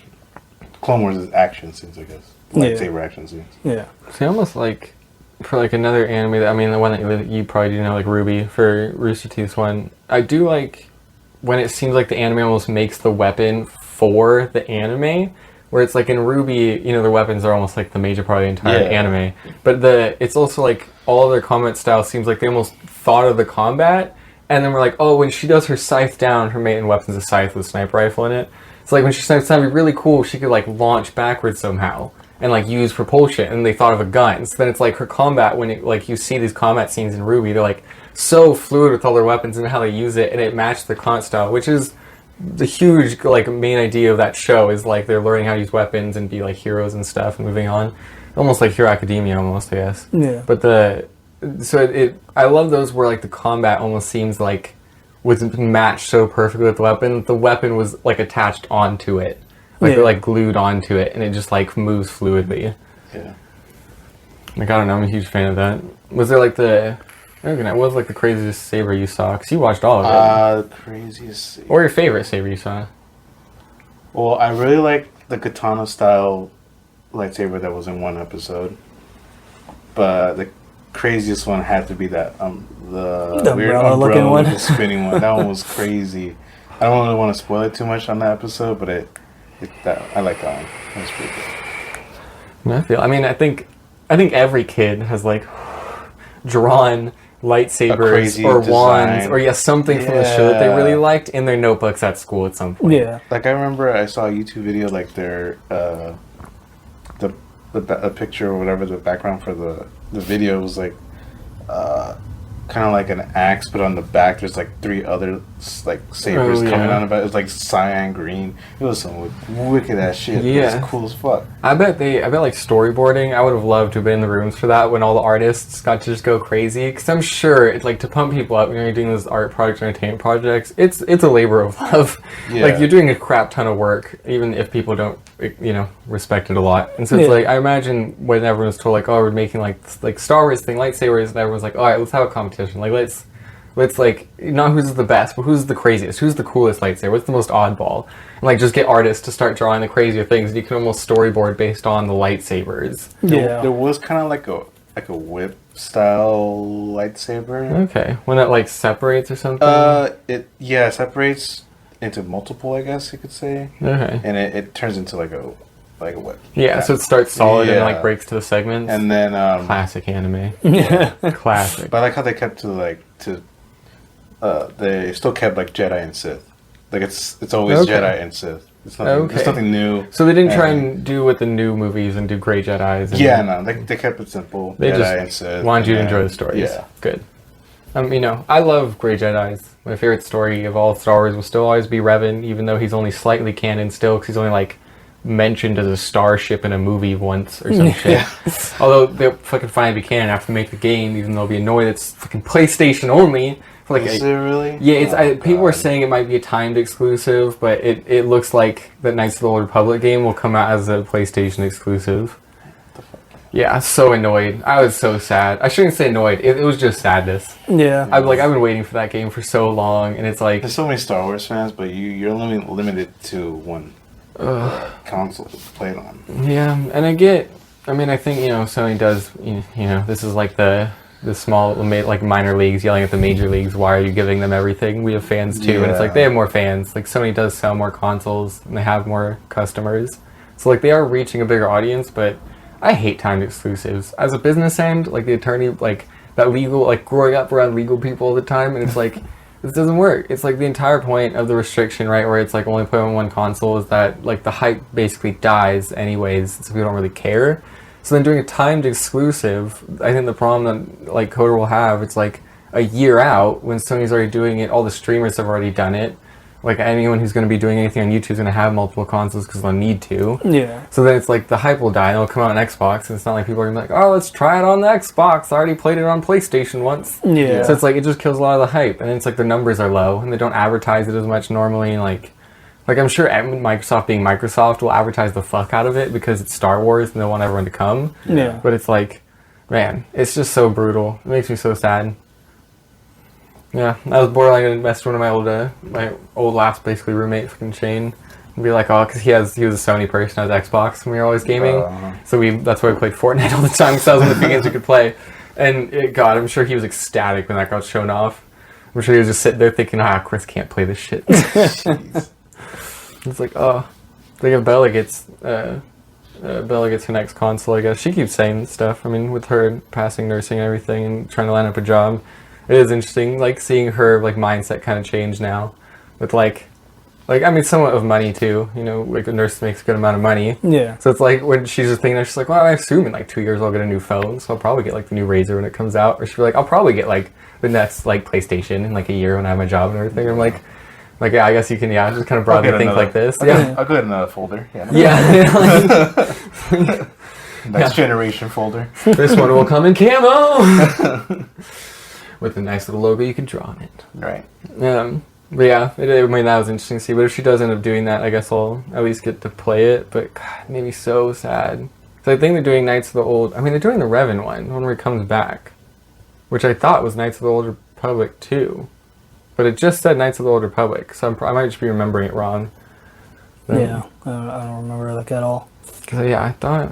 Clone Wars is action scenes, I guess. Lightsaber action scenes. Yeah. see, almost like for like another anime that, I mean, the one that you probably do know, like Ruby, for Rooster Teeth's one, I do like when it seems like the anime almost makes the weapon for the anime, where it's like in Ruby, you know, their weapons are almost like the major part of the entire anime, but it's also like all of their combat style seems like they almost thought of the combat, and then we're like, oh, when she does her scythe down, her main weapon's a scythe with a sniper rifle in it. It's like when she snipes down, it'd be really cool if she could like launch backwards somehow and like use propulsion, and they thought of a gun. So then it's like her combat, when it, like you see these combat scenes in Ruby, they're like so fluid with all their weapons and how they use it, and it matched the combat style, which is the huge like main idea of that show, is like they're learning how to use weapons and be like heroes and stuff and moving on, almost like Hero Academia almost, I guess. Yeah. But I love those where like the combat almost seems like was matched so perfectly with the weapon. The weapon was like attached onto it, like they're like glued onto it, and it just like moves fluidly. Yeah. Like, I don't know, I'm a huge fan of that. Was there like what was like the craziest saber you saw? Because you watched all of it. The craziest saber. Or your favorite saber you saw? Well, I really like the katana style lightsaber that was in one episode, but the craziest one had to be that the weird umbrella looking one, with the spinning one. That one was crazy. I don't really want to spoil it too much on that episode, but I like that one. That was pretty good. I mean, I think every kid has like drawn lightsabers or wands or something from the show that they really liked in their notebooks at school at some point. Yeah. Like I remember I saw a YouTube video like their a picture or whatever, the background for the video was like kind of like an axe, but on the back there's like three other like sabers coming on about. It was like cyan green. It was some wicked ass shit. Yeah, it was cool as fuck. I bet like storyboarding. I would have loved to have been in the rooms for that when all the artists got to just go crazy. Because I'm sure it's like to pump people up when you're doing those art projects, entertainment projects. It's a labor of love. Yeah. Like you're doing a crap ton of work, even if people don't respect it a lot. And so it's like I imagine when everyone was told like, oh, we're making like Star Wars thing, lightsabers, and everyone's like, all right, let's have a competition. Like let's like not who's the best, but who's the craziest, who's the coolest lightsaber, what's the most oddball, and like just get artists to start drawing the crazier things, and you can almost storyboard based on the lightsabers. There was kind of like a whip style lightsaber. Okay, when it like separates or something. It separates into multiple, I guess you could say. Okay. And it turns into like a whip. Yeah, so it starts solid and like breaks to the segments. And then classic anime. Yeah. Classic. But I like how they kept they still kept like Jedi and Sith. Like it's always Jedi and Sith. It's nothing new. So they didn't try and do with the new movies and do Grey Jedis. They kept it simple. They Jedi just and Sith, wanted you to enjoy the stories. Yeah. Good. I love Grey Jedis. My favorite story of all Star Wars will still always be Revan, even though he's only slightly canon still, because he's only like mentioned as a starship in a movie once or some shit. Although they'll fucking finally be canon after they make the game, even though they'll be annoyed it's fucking PlayStation only. Is it really? Yeah, people are saying it might be a timed exclusive, but it looks like the Knights of the Old Republic game will come out as a PlayStation exclusive. Yeah, so annoyed. I was so sad. I shouldn't say annoyed. It was just sadness. Yeah. I've been waiting for that game for so long, and it's like there's so many Star Wars fans, but you're only limited to one console to play it on. Yeah, and I think Sony does. This is like the the small, like minor leagues yelling at the major leagues, why are you giving them everything? We have fans too. And it's like, they have more fans. Like, Sony does sell more consoles, and they have more customers. So, like, they are reaching a bigger audience, but I hate timed exclusives. As a business end, like, the attorney, like, that legal, like, growing up around legal people all the time, and it's like, this doesn't work. It's like the entire point of the restriction, right, where it's like only play on one console, is that like the hype basically dies anyways, so people don't really care. So then doing a timed exclusive, I think the problem that like Coder will have, it's like a year out when Sony's already doing it, all the streamers have already done it. Like anyone who's going to be doing anything on YouTube is going to have multiple consoles because they'll need to. Yeah. So then it's like the hype will die and it'll come out on Xbox, and it's not like people are going to be like, oh, let's try it on the Xbox. I already played it on PlayStation once. Yeah. So it's like, it just kills a lot of the hype. And it's like the numbers are low and they don't advertise it as much normally. Like I'm sure Microsoft being Microsoft will advertise the fuck out of it because it's Star Wars and they want everyone to come. Yeah. But it's like, man, it's just so brutal. It makes me so sad. Yeah, I was borderline gonna mess with one of my old last basically roommate fucking Shane and be like, oh, because he was a Sony person, I was Xbox when we were always gaming, so that's why we played Fortnite all the time because that was one of the few games we could play. And God, I'm sure he was ecstatic when that got shown off. I'm sure he was just sitting there thinking, Chris can't play this shit. It's like, oh, like if Bella gets her next console, I guess she keeps saying stuff. I mean, with her passing nursing and everything and trying to line up a job. It is interesting, like, seeing her, like, mindset kind of change now. With, like, I mean, somewhat of money, too. You know, like, a nurse makes a good amount of money. Yeah. So it's like, when she's just thinking, she's like, well, I assume in, like, 2 years I'll get a new phone, so I'll probably get, like, the new Razr when it comes out. Or she'll be like, I'll probably get, like, the next, like, PlayStation in, like, a year when I have my job and everything. I'm like, yeah, I guess you can, just kind of broadly think like this. I'll go ahead another folder. Yeah. Next generation folder. This one will come in camo! With a nice little logo you can draw on it. Right. But yeah, I mean, that was interesting to see. But if she does end up doing that, I guess I'll at least get to play it. But God, it made me so sad. So I think they're doing Knights of the Old... I mean, they're doing the Revan one, when he comes back. Which I thought was Knights of the Old Republic 2. But it just said Knights of the Old Republic. So I might just be remembering it wrong. Yeah, I don't remember like at all. Cause yeah, I thought...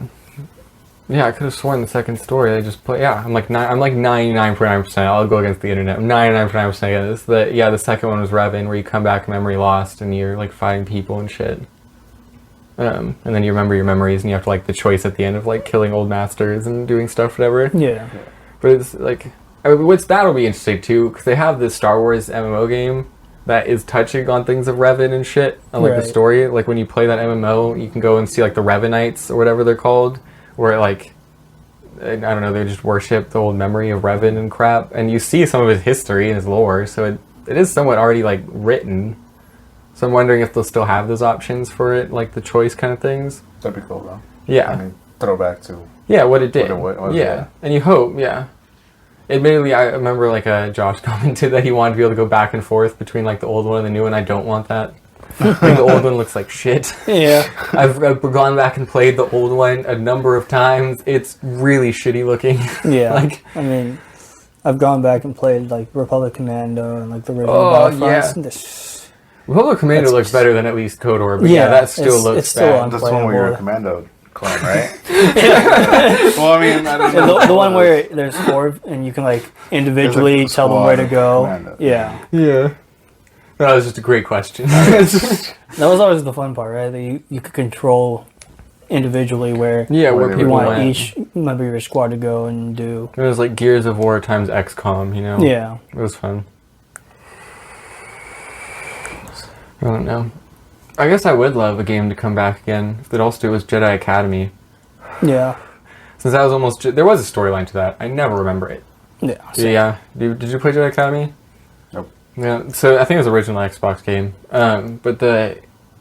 Yeah, I could have sworn the second story I just played. Yeah, I'm like 99.9%. I'll go against the internet. I'm 99.9% against this. The second one was Revan, where you come back memory lost and you're like fighting people and shit. And then you remember your memories and you have to like the choice at the end of like killing old masters and doing stuff, whatever. Yeah. But it's like, that'll be interesting too, because they have this Star Wars MMO game that is touching on things of Revan and shit, on like the story. Like when you play that MMO, you can go and see like the Revanites or whatever they're called. Where, like, I don't know, they just worship the old memory of Revan and crap. And you see some of his history and his lore, so it is somewhat already, like, written. So I'm wondering if they'll still have those options for it, like the choice kind of things. That'd be cool, though. Yeah. I mean, throwback to... Yeah, what it did. What it was, yeah. And you hope, yeah. Admittedly, I remember, like, Josh commented that he wanted to be able to go back and forth between, like, the old one and the new one. I don't want that. Like, the old one looks like shit. Yeah. I've gone back and played the old one a number of times. It's really shitty looking. Yeah. Like, I mean, I've gone back and played like Republic Commando and like the original Battlefronts. Republic Commando looks better than at least KOTOR, but that still looks bad. That's the one where you're a commando clone, right? Well, I mean, I don't know. The one where there's 4 and you can like individually tell them where to go. Commando. Yeah. Yeah. That was just a great question. That was always the fun part, right? That you could control individually where where people want each member of your squad to go and do. It was like Gears of War times XCOM, you know? Yeah. It was fun. I don't know. I guess I would love a game to come back again. If they'd also do it was Jedi Academy. Yeah. Since that was almost... There was a storyline to that. I never remember it. Yeah. Yeah. Did you play Jedi Academy? Nope. Yeah, so I think it was an original Xbox game. But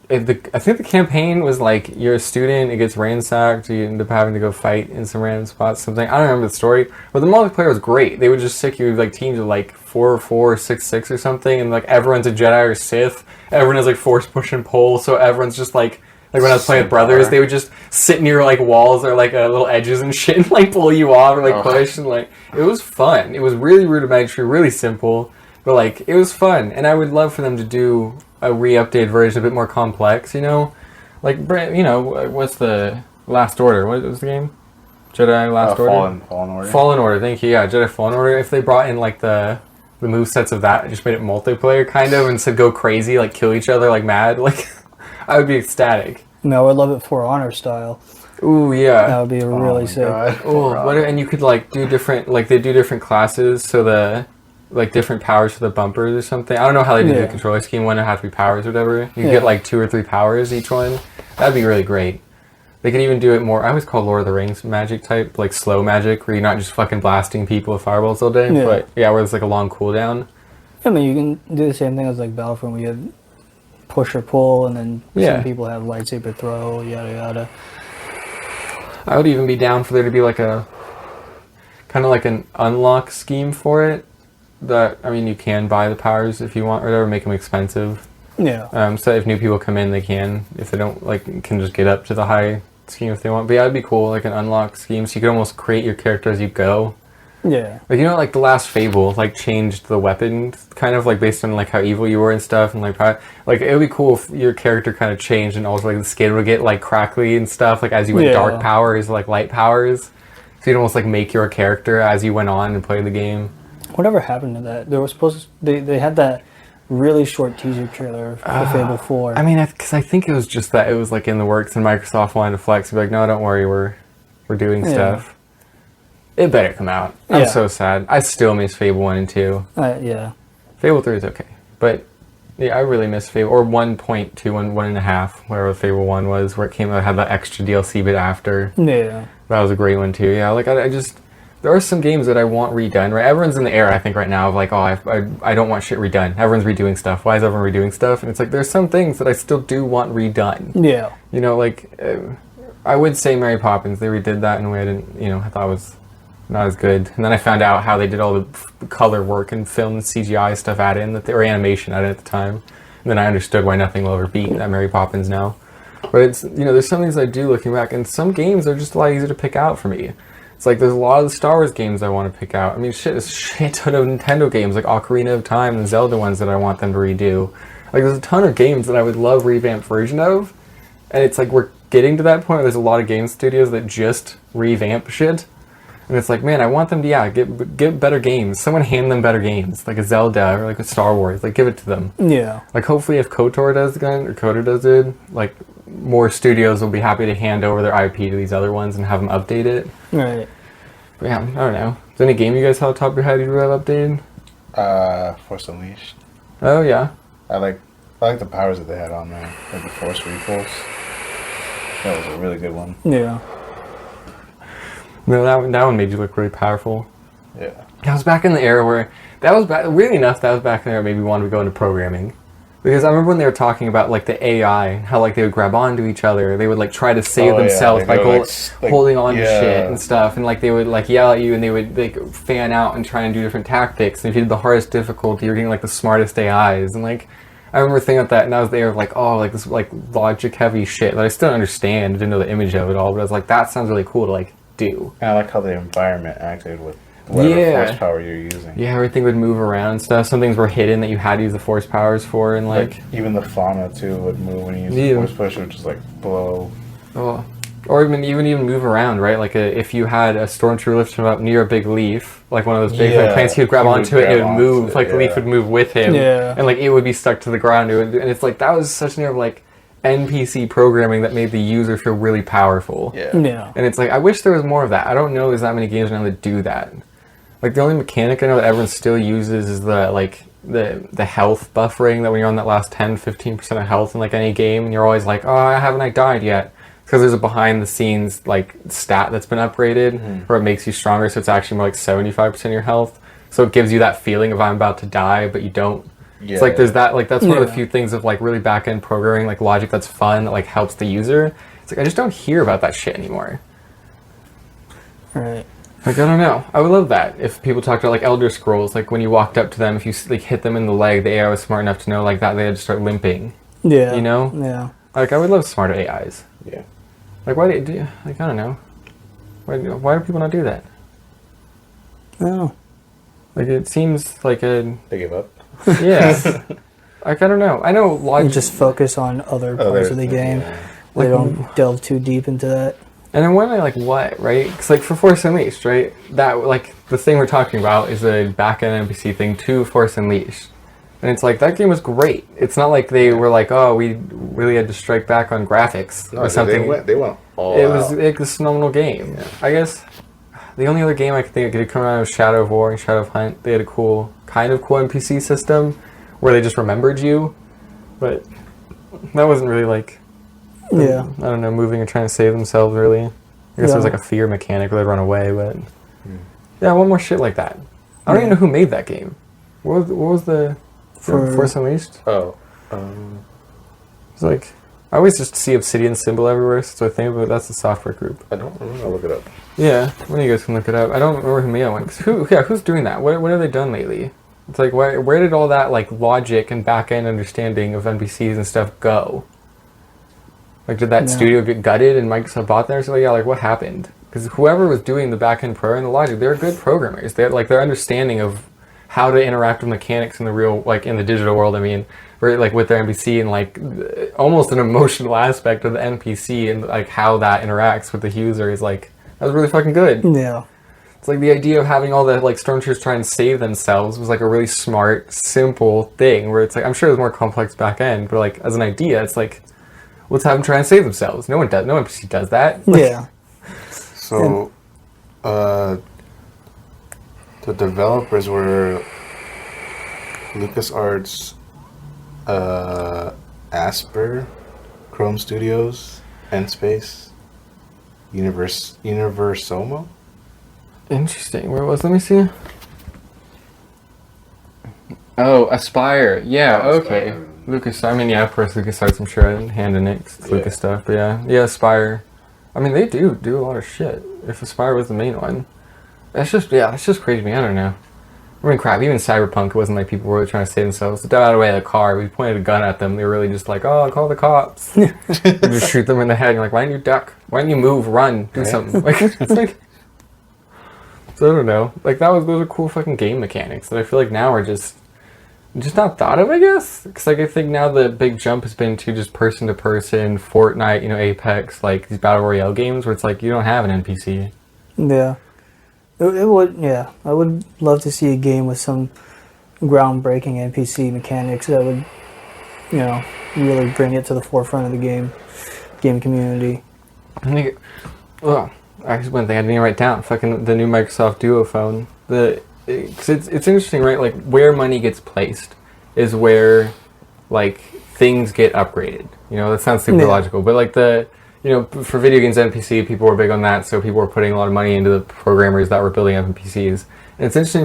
I think the campaign was like, you're a student, it gets ransacked, you end up having to go fight in some random spots, something. I don't remember the story, but the multiplayer was great. They would just stick you with like teams of like 4-4, 6-6 or something, and like everyone's a Jedi or Sith. Everyone has like force push and pull, so everyone's just like when I was playing with brothers, they would just sit near like walls or like little edges and shit and like pull you off or like push, and like it was fun. It was really rudimentary, really simple. But, like, it was fun, and I would love for them to do a re-updated version, a bit more complex, you know? Like, you know, what's the Last Order? What was the game? Jedi Last Order? Fallen Order. Fallen Order, thank you. Yeah, Jedi Fallen Order. If they brought in like the movesets of that, just made it multiplayer kind of, and said go crazy, like kill each other like mad, like I would be ecstatic. No, I would love it For Honor style. Ooh, yeah. That would be really sick. Oh, and you could like do different, like they do different classes, so the like different powers for the bumpers or something. I don't know how they do the controller scheme. One would have to be powers or whatever. You get like 2 or 3 powers each one. That'd be really great. They could even do it more. I always call Lord of the Rings magic type, like slow magic, where you're not just fucking blasting people with fireballs all day. Yeah. But yeah, where it's like a long cooldown. I mean, you can do the same thing as like Battlefront, where you have push or pull, and then some people have lightsaber throw, yada yada. I would even be down for there to be like a kind of like an unlock scheme for it. That, I mean, you can buy the powers if you want, or whatever, make them expensive. Yeah. So if new people come in, they can. If they don't, like, can just get up to the high scheme if they want. But yeah, it'd be cool, like an unlock scheme, so you could almost create your character as you go. Yeah. Like, you know, like the last Fable, like, changed the weapon, kind of, like, based on, like, how evil you were and stuff, and, like, it would be cool if your character kind of changed, and also, like, the skin would get, like, crackly and stuff, like, as you went dark powers, like, light powers. So you'd almost, like, make your character as you went on and play the game. Whatever happened to that? There was supposed to, they had that really short teaser trailer for Fable 4. I mean, because I think it was just that it was, like, in the works, and Microsoft wanted to flex and be like, no, don't worry, we're doing stuff. It better come out. I'm so sad. I still miss Fable 1 and 2. Yeah. Fable 3 is okay. But, yeah, I really miss Fable. Or 1.2, 1.5, whatever Fable 1 was, where it came out, had that extra DLC bit after. Yeah. That was a great one, too. Yeah, like, I just... There are some games that I want redone, right? Everyone's in the era, I think, right now of, like, oh, I don't want shit redone. Everyone's redoing stuff. Why is everyone redoing stuff? And it's like, there's some things that I still do want redone. Yeah. You know, like, I would say Mary Poppins. They redid that in a way I didn't, I thought was... not as good. And then I found out how they did all the color work and film and CGI stuff added in, or animation added at the time. And then I understood why nothing will ever beat that Mary Poppins now. But it's, there's some things I do looking back, and some games are just a lot easier to pick out for me. It's like there's a lot of the Star Wars games I want to pick out. I mean, there's a shit ton of Nintendo games, like Ocarina of Time and Zelda ones that I want them to redo. Like, there's a ton of games that I would love revamped version of. And it's like we're getting to that point where there's a lot of game studios that just revamp shit. And it's like, man, I want them to, get better games. Someone hand them better games, like a Zelda or like a Star Wars. Like, give it to them. Yeah. Like, hopefully if KOTOR does again, or KOTOR does it, like, more studios will be happy to hand over their IP to these other ones and have them update it. Right. But yeah, I don't know. Is there any game you guys have on top of your head you'd really have updated? Force Unleashed. Oh, yeah. I like the powers that they had on there, like the Force Repulse. That was a really good one. Yeah. No, that one made you look really powerful. Yeah. That was back in the era where, weirdly enough, that was back in the era where maybe wanted to go into programming. Because I remember when they were talking about, like, the AI, how, like, they would grab onto each other. They would, like, try to save themselves by holding on to shit and stuff. And, like, they would, like, yell at you and they would, like, fan out and try and do different tactics. And if you did the hardest difficulty, you're getting, like, the smartest AIs. And, like, I remember thinking about that, and that was the era of, like, oh, like, this, like, logic-heavy shit that I still don't understand. I didn't know the image of it all, but I was like, that sounds really cool to, like, do. And I like how the environment acted with whatever force power you're using. Yeah, everything would move around and stuff. Some things were hidden that you had to use the force powers for, and like even the fauna too would move when you use the force push, would just like blow. Oh, or even move around, right? Like if you had a stormtrooper lift him up near a big leaf, like one of those big plants, he would grab onto it and it would move. Like the leaf would move with him, and like it would be stuck to the ground. And it's like that was such an era of like NPC programming that made the user feel really powerful. Yeah. And it's like I wish there was more of that. I don't know there's that many games now that do that. Like the only mechanic I know that everyone still uses is the health buffering, that when you're on that last 10-15% of health in like any game and you're always like, oh, I haven't died yet, because there's a behind the scenes like stat that's been upgraded where it makes you stronger, so it's actually more like 75% of your health, so it gives you that feeling of I'm about to die but you don't. It's like there's that, like that's one of the few things of like really back end programming, like logic that's fun, that like helps the user. It's like I just don't hear about that shit anymore. Right. Like, I don't know. I would love that if people talked about, like, Elder Scrolls, like, when you walked up to them, if you, like, hit them in the leg, the AI was smart enough to know, like, that they had to start limping. Yeah. You know? Yeah. Like, I would love smarter AIs. Yeah. Like, why do you, like, I don't know. Why do people not do that? Oh. Like, it seems like a... They give up? Yeah. Like, I don't know. I know logic... You just focus on other parts of the game. Yeah. They don't delve too deep into that. And then when I like what, right? Because like for Force Unleashed, right? That like the thing we're talking about is a back-end NPC thing to Force Unleashed. And it's like, that game was great. It's not like they were like, oh, we really had to strike back on graphics or something. They went all It out. was like a phenomenal game. Yeah. I guess the only other game I could think of could come around was Shadow of War and Shadow of Hunt. They had a cool NPC system where they just remembered you. But that wasn't really like, Yeah. I don't know, moving and trying to save themselves really. I guess there was Yeah. like a fear mechanic where they'd run away, but yeah, one more shit like that. I don't even know who made that game. What was the For- Force Unleashed? Oh. It's like, I always just see Obsidian symbol everywhere, so I think, but that's the software group. I don't remember. I'll look it up. Yeah, one of you guys can look it up. I don't remember who made that one. 'Cause who's doing that? What have they done lately? It's like, where did all that like logic and back end understanding of NPCs and stuff go? Like, did that Yeah. studio get gutted and Microsoft bought them? So yeah, like what happened? Because whoever was doing the back end program and the logic, they're good programmers. They're like their understanding of how to interact with mechanics in the real, like in the digital world. I mean, right, like with their NPC and like almost an emotional aspect of the NPC and like how that interacts with the user is like, that was really fucking good. Yeah. It's like the idea of having all the like stormtroopers try and save themselves was like a really smart, simple thing where it's like, I'm sure there's more complex back end, but like as an idea, it's like, let's have them try and save themselves. No one NPC does that. Like, Yeah. So, the developers were LucasArts, Asper, Chrome Studios, Enspace, Universomo. Interesting. Where was? Let me see. Oh, Aspire. Yeah. Oh, Okay. Aspire. Lucas. I mean, yeah, of course, LucasArts. I'm sure I had a hand in it. 'Cause it's Yeah. Lucas stuff. But yeah, Aspire. I mean, they do a lot of shit. If Aspire was the main one, that's just crazy to me. I don't know. I mean, crap. Even Cyberpunk, it wasn't like people were trying to save themselves. They got out of the way of the car. We pointed a gun at them. They were really just like, "Oh, call the cops." You just shoot them in the head. You're like, "Why didn't you duck? Why didn't you move? Run? Do Right. something." Like, it's like. So I don't know. Like those are cool fucking game mechanics that I feel like now are just not thought of, I guess. Because like I think now the big jump has been to just person to person, Fortnite, Apex, like these battle royale games where it's like you don't have an NPC. Yeah. It would, yeah. I would love to see a game with some groundbreaking NPC mechanics that would, really bring it to the forefront of the game community. I think, well, actually, one thing I didn't even write down, fucking the new Microsoft Duo phone. Cause it's interesting, right? Like where money gets placed is where like things get upgraded. That sounds super logical, but like for video games NPC, people were big on that, so people were putting a lot of money into the programmers that were building NPCs. And it's interesting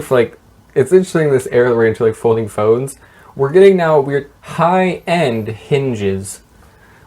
this era that we're into, like folding phones. We're getting now weird high-end hinges,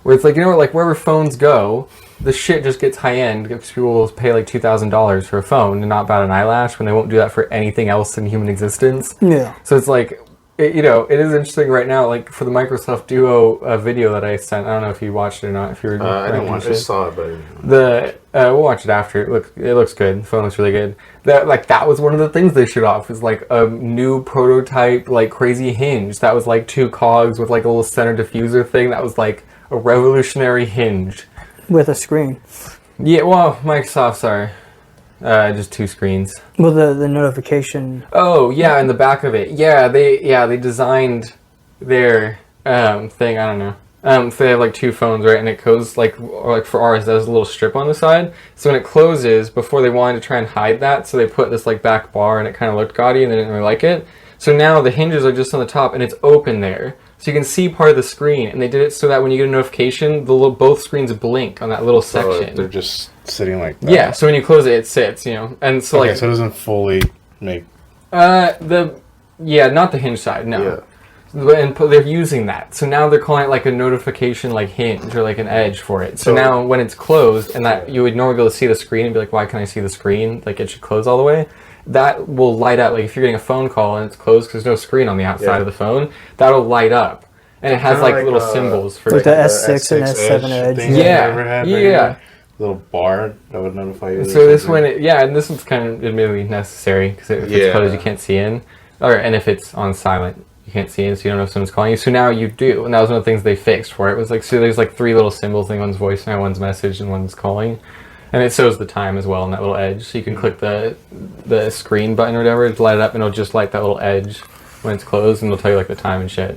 where it's like like wherever phones go, the shit just gets high-end because people will pay like $2,000 for a phone and not bat an eyelash when they won't do that for anything else in human existence. Yeah. So it's like. It is interesting right now, like for the Microsoft Duo video that I sent. I don't know if you watched it or not. If you were, I didn't watch it. I saw it, but we'll watch it after. It looks good. The phone looks really good. That was one of the things they showed off. Is like a new prototype, like crazy hinge. That was like 2 cogs with like a little center diffuser thing. That was like a revolutionary hinge With a screen. Yeah, well, Microsoft, sorry. Just 2 screens. Well, the notification. Oh, yeah, in the back of it. Yeah, they designed their thing, I don't know. So they have like 2 phones, right? And it goes like for ours, there's a little strip on the side. So when it closes, before they wanted to try and hide that, so they put this like back bar and it kind of looked gaudy and they didn't really like it. So now the hinges are just on the top and it's open there. So you can see part of the screen, and they did it so that when you get a notification, both screens blink on that little section. they're just sitting like that. Yeah, so when you close it, it sits, and so Okay, like so it doesn't fully make. not the hinge side, no. Yeah. And they're using that, so now they're calling it like a notification, like hinge or like an edge for it. So now when it's closed, and that you would normally be able to see the screen and be like, why can't I see the screen? Like it should close all the way. That will light up. Like if you're getting a phone call and it's closed because there's no screen on the outside of the phone, that'll light up, and it has Kinda like little symbols for Like it. the S6 and S7 edge. thing Yeah, that you ever had right yeah. here. Little bar that would notify you. So this one, and this one's kind of admittedly necessary because if it's closed, you can't see in, and if it's on silent, you can't see in, so you don't know if someone's calling you. So now you do, and that was one of the things they fixed for it. It was like, so there's like 3 little symbols, thing, one's voicemail, one's message, and one's calling. And it shows the time as well on that little edge. So you can click the screen button or whatever to light it up, and it'll just light that little edge when it's closed, and it'll tell you like the time and shit.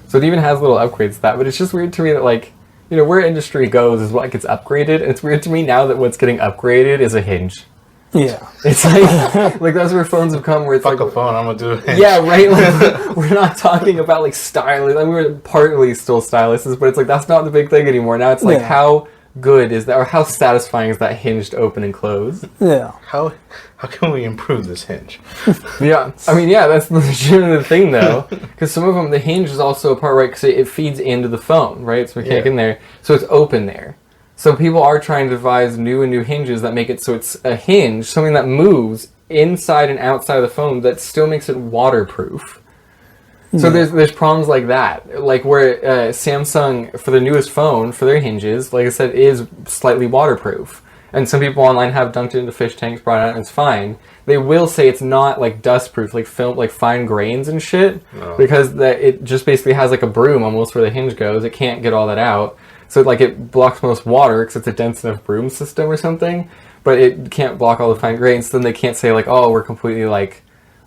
So it even has little upgrades to that, but it's just weird to me that like, you know, where industry goes is what gets upgraded, and it's weird to me now that what's getting upgraded is a hinge. Yeah. It's like that's where phones have come where it's Fuck like a phone, I'm gonna do it. yeah, right. Like, we're not talking about like stylus. I mean, we're partly still styluses, but it's like that's not the big thing anymore. Now it's like how good is that, or how satisfying is that hinge to open and close? Yeah. How can we improve this hinge? Yeah, I mean, yeah, that's the legitimate thing though, because some of them the hinge is also a part, right? Because it feeds into the phone, right? So we can't get in there, so it's open there. So people are trying to devise new hinges that make it so it's a hinge, something that moves inside and outside of the phone that still makes it waterproof. So there's problems like that, like where Samsung for the newest phone for their hinges, like I said, is slightly waterproof, and some people online have dunked it into fish tanks, brought it out, and it's fine. They will say it's not like dustproof, like film, like fine grains and shit, because it just basically has like a broom almost where the hinge goes. It can't get all that out. So like it blocks most water because it's a dense enough broom system or something, but it can't block all the fine grains. So then they can't say like, oh, we're completely like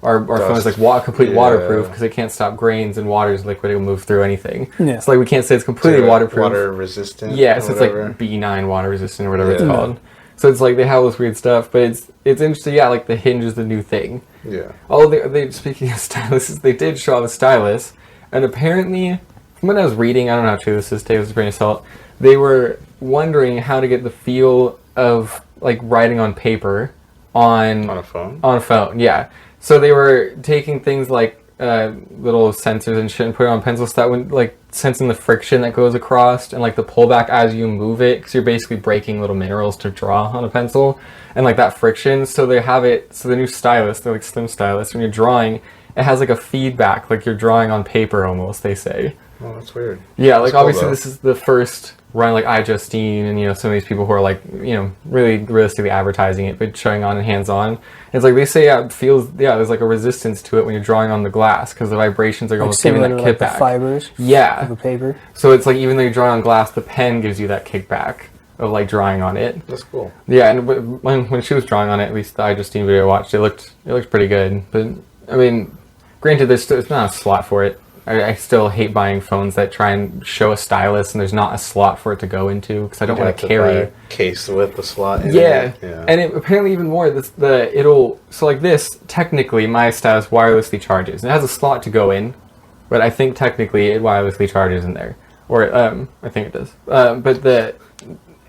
our phone is like complete waterproof because it can't stop grains and water is liquid; it'll move through anything. Yeah. So like we can't say it's completely waterproof. Water resistant. Yeah, so it's like B9 water resistant or whatever it's called. So it's like they have this weird stuff, but it's interesting. Yeah, like the hinge is the new thing. Yeah. Oh, they speaking of styluses, they did show off a stylus, and apparently, from what I was reading, I don't know how true this is. Take with a grain of salt. They were wondering how to get the feel of like writing on paper on a phone. On a phone, yeah. So they were taking things like little sensors and shit and putting it on pencils that would like sensing the friction that goes across and like the pullback as you move it, because you're basically breaking little minerals to draw on a pencil and like that friction. So they have it. So the new stylus, they're like slim stylus. When you're drawing, it has like a feedback, like you're drawing on paper almost. They say. Oh, that's weird. Yeah, like obviously this is the first run, like iJustine and, you know, some of these people who are like, you know, really realistically advertising it, but showing on and hands-on. It's like they say, yeah, it feels, yeah, there's like a resistance to it when you're drawing on the glass because the vibrations are like almost giving that kickback. Like the fibers of the paper. So it's like even though you're drawing on glass, the pen gives you that kickback of like drawing on it. That's cool. Yeah, and when she was drawing on it, at least the iJustine video I watched, it looked pretty good. But I mean, granted, it's not a slot for it. I still hate buying phones that try and show a stylus and there's not a slot for it to go into because I don't want to carry a case with the slot in it. Yeah. And it, apparently even more, so like this, technically my stylus wirelessly charges. It has a slot to go in, but I think technically it wirelessly charges in there. Or, I think it does.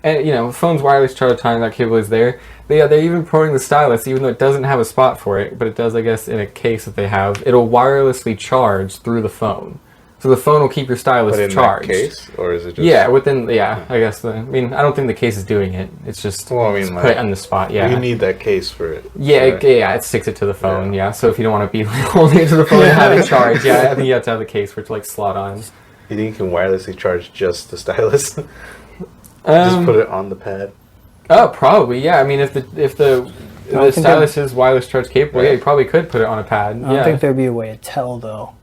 And, you know, phones wireless charge time, that cable is there. They're even promoting the stylus, even though it doesn't have a spot for it, but it does, I guess, in a case that they have. It'll wirelessly charge through the phone. So the phone will keep your stylus charged. That case? Or is it just... I guess. I don't think the case is doing it. It's just put it on the spot, yeah. You need that case for it. Yeah, it sticks it to the phone, yeah. So if you don't want to be holding it to the phone and have it charged, I think you have to have the case for it to, like, slot on. You think you can wirelessly charge just the stylus? Just put it on the pad. Oh, probably, yeah. I mean, if the stylus is wireless charge capable, yeah, you probably could put it on a pad. I don't think there'd be a way to tell though.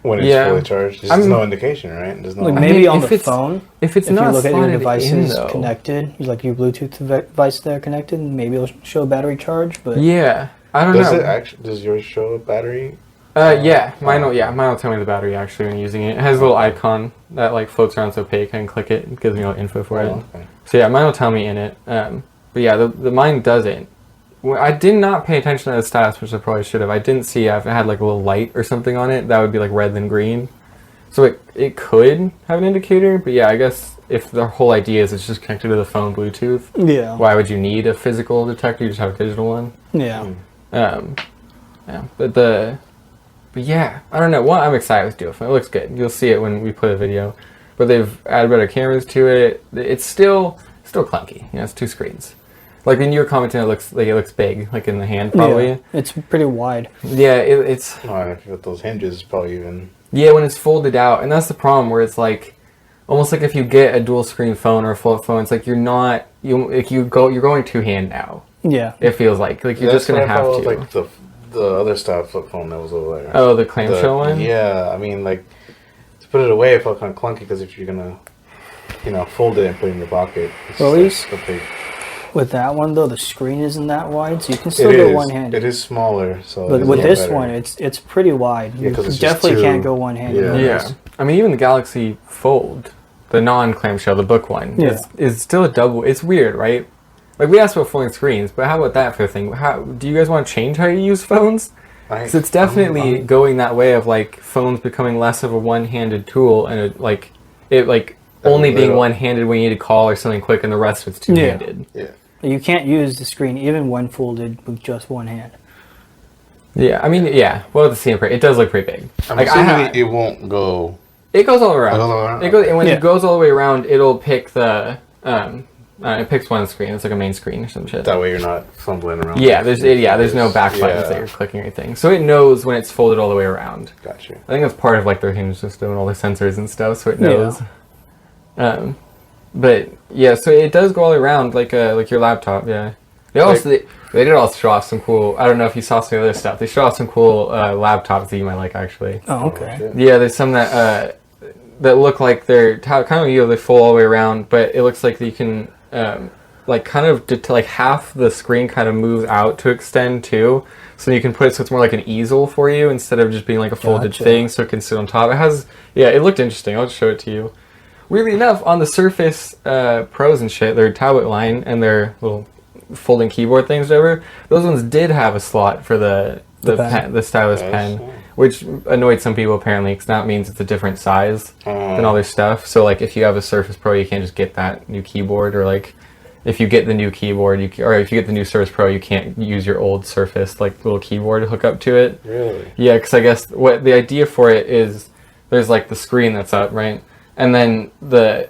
When it's fully charged, there's no indication, right? There's no. Like maybe on the phone, if it's not you look at your devices in, connected, like your Bluetooth device there connected, maybe it'll show battery charge. But yeah, I don't know. Does yours show a battery? Mine will tell me the battery actually when using it. It has a little icon that like floats around so opaque. I can click it. It gives me all info for it. Okay. So yeah, mine will tell me in it. But yeah, the mine doesn't. I did not pay attention to the stylus, which I probably should have. I didn't see if it had like a little light or something on it. That would be like red then green. So it could have an indicator. But yeah, I guess if the whole idea is it's just connected to the phone Bluetooth. Yeah. Why would you need a physical detector? You just have a digital one. Yeah. But yeah, I don't know. Well, I'm excited with Duo Phone. It looks good. You'll see it when we put a video. But they've added better cameras to it. It's still clunky. You know, it's two screens. Like when you were commenting, it looks big, like in the hand, probably. Yeah, it's pretty wide. Yeah, it's. Oh, with those hinges, it's probably even. Yeah, when it's folded out, and that's the problem. Where it's like, almost like if you get a dual screen phone or a flip phone, it's like you're going two hand now. Yeah. It feels like you're just gonna have to. Like the other style flip phone that was over there. Oh, the clamshell one? Yeah, I mean, like, to put it away, it felt kind of clunky because if you're going to, fold it and put it in your pocket, it's well, like a big... With that one though, the screen isn't that wide, so you can still go one-handed. It is smaller, so. But with this one, it's pretty wide. You 'cause it's just definitely two. can't go one-handed. Yeah. with Yeah. this. I mean, even the Galaxy Fold, the non-clamshell, the book one, is still a double. It's weird, right? Like, we asked about folding screens, but how about that for a thing? How do you guys want to change how you use phones? Because it's definitely going that way of, like, phones becoming less of a one-handed tool and, it only being one-handed when you need to call or something quick, and the rest of it's two-handed. Yeah. You can't use the screen even when folded with just one hand. Yeah, I mean, yeah. Well, at the same rate, it does look pretty big. I'm assuming it won't go. It goes all around. It goes all around? It goes, and when it goes all the way around, it'll pick the it picks one screen. It's like a main screen or some shit. That way you're not fumbling around. Yeah, there's no back buttons that you're clicking or anything. So it knows when it's folded all the way around. Gotcha. I think that's part of like their hinge system and all the sensors and stuff, so it knows. Yeah. But yeah, so it does go all the way around like your laptop. Yeah. They also they did also show off some cool. I don't know if you saw some of the other stuff. They show off some cool laptops that you might like actually. Oh, okay. Yeah, there's some that look like they're kind of they fold all the way around, but it looks like you can like kind of like half the screen kind of moves out to extend too, so you can put it so it's more like an easel for you instead of just being like a folded thing, so it can sit on top. It has it looked interesting. I'll just show it to you. Weirdly enough, on the Surface Pros and shit, their tablet line and their little folding keyboard things, whatever, those ones did have a slot for the stylus pen, which annoyed some people apparently, because that means it's a different size than all their stuff. So like if you have a Surface Pro, you can't just get that new keyboard, or like if you get the new keyboard, or if you get the new Surface Pro, you can't use your old Surface like little keyboard to hook up to it. Really? Yeah, because I guess what the idea for it is, there's like the screen that's up, right? And then the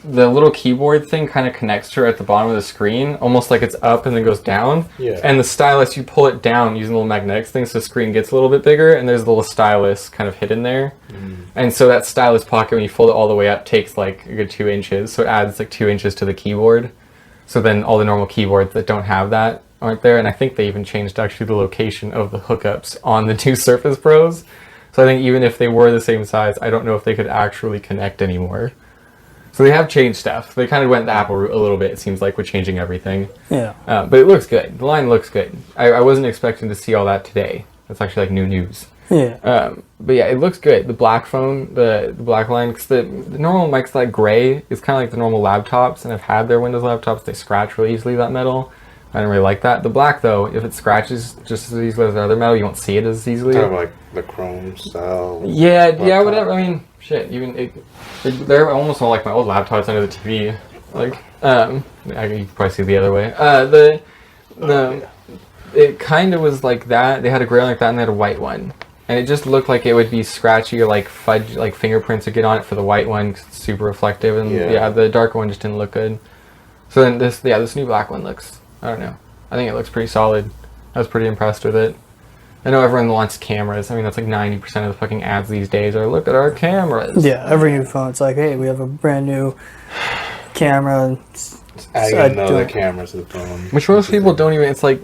little keyboard thing kind of connects to her at the bottom of the screen, almost like it's up and then goes down. Yeah. And the stylus, you pull it down using a little magnetics thing, so the screen gets a little bit bigger, and there's a little stylus kind of hidden there. And so that stylus pocket, when you fold it all the way up, takes like a good 2 inches, so it adds like 2 inches to the keyboard. So then all the normal keyboards that don't have that aren't there, and I think they even changed actually the location of the hookups on the two Surface Pros. So I think even if they were the same size, I don't know if they could actually connect anymore. So they have changed stuff. They kind of went the Apple route a little bit, it seems like, with changing everything. Yeah. But it looks good. The line looks good. I wasn't expecting to see all that today. That's actually like new news. Yeah. But yeah, it looks good. The black phone, the black line, because the normal mic's like gray. It's kind of like the normal laptops, and I've had their Windows laptops. They scratch really easily, that metal. I don't really like that. The black, though, if it scratches just as easily as the other metal, you won't see it as easily. Kind of like the Chrome style. Yeah, whatever. I mean, shit. They're almost all like my old laptops under the TV. Like, you can probably see the other way. It kind of was like that. They had a gray one like that, and they had a white one, and it just looked like it would be scratchy or like fudge, like fingerprints would get on it for the white one, 'cause it's super reflective, and the darker one just didn't look good. So then this new black one looks. I don't know. I think it looks pretty solid. I was pretty impressed with it. I know everyone wants cameras. I mean, that's like 90% of the fucking ads these days are, look at our cameras. Yeah, every new phone, it's like, hey, we have a brand new camera. Adding another camera to the phone. Which most people don't even, it's like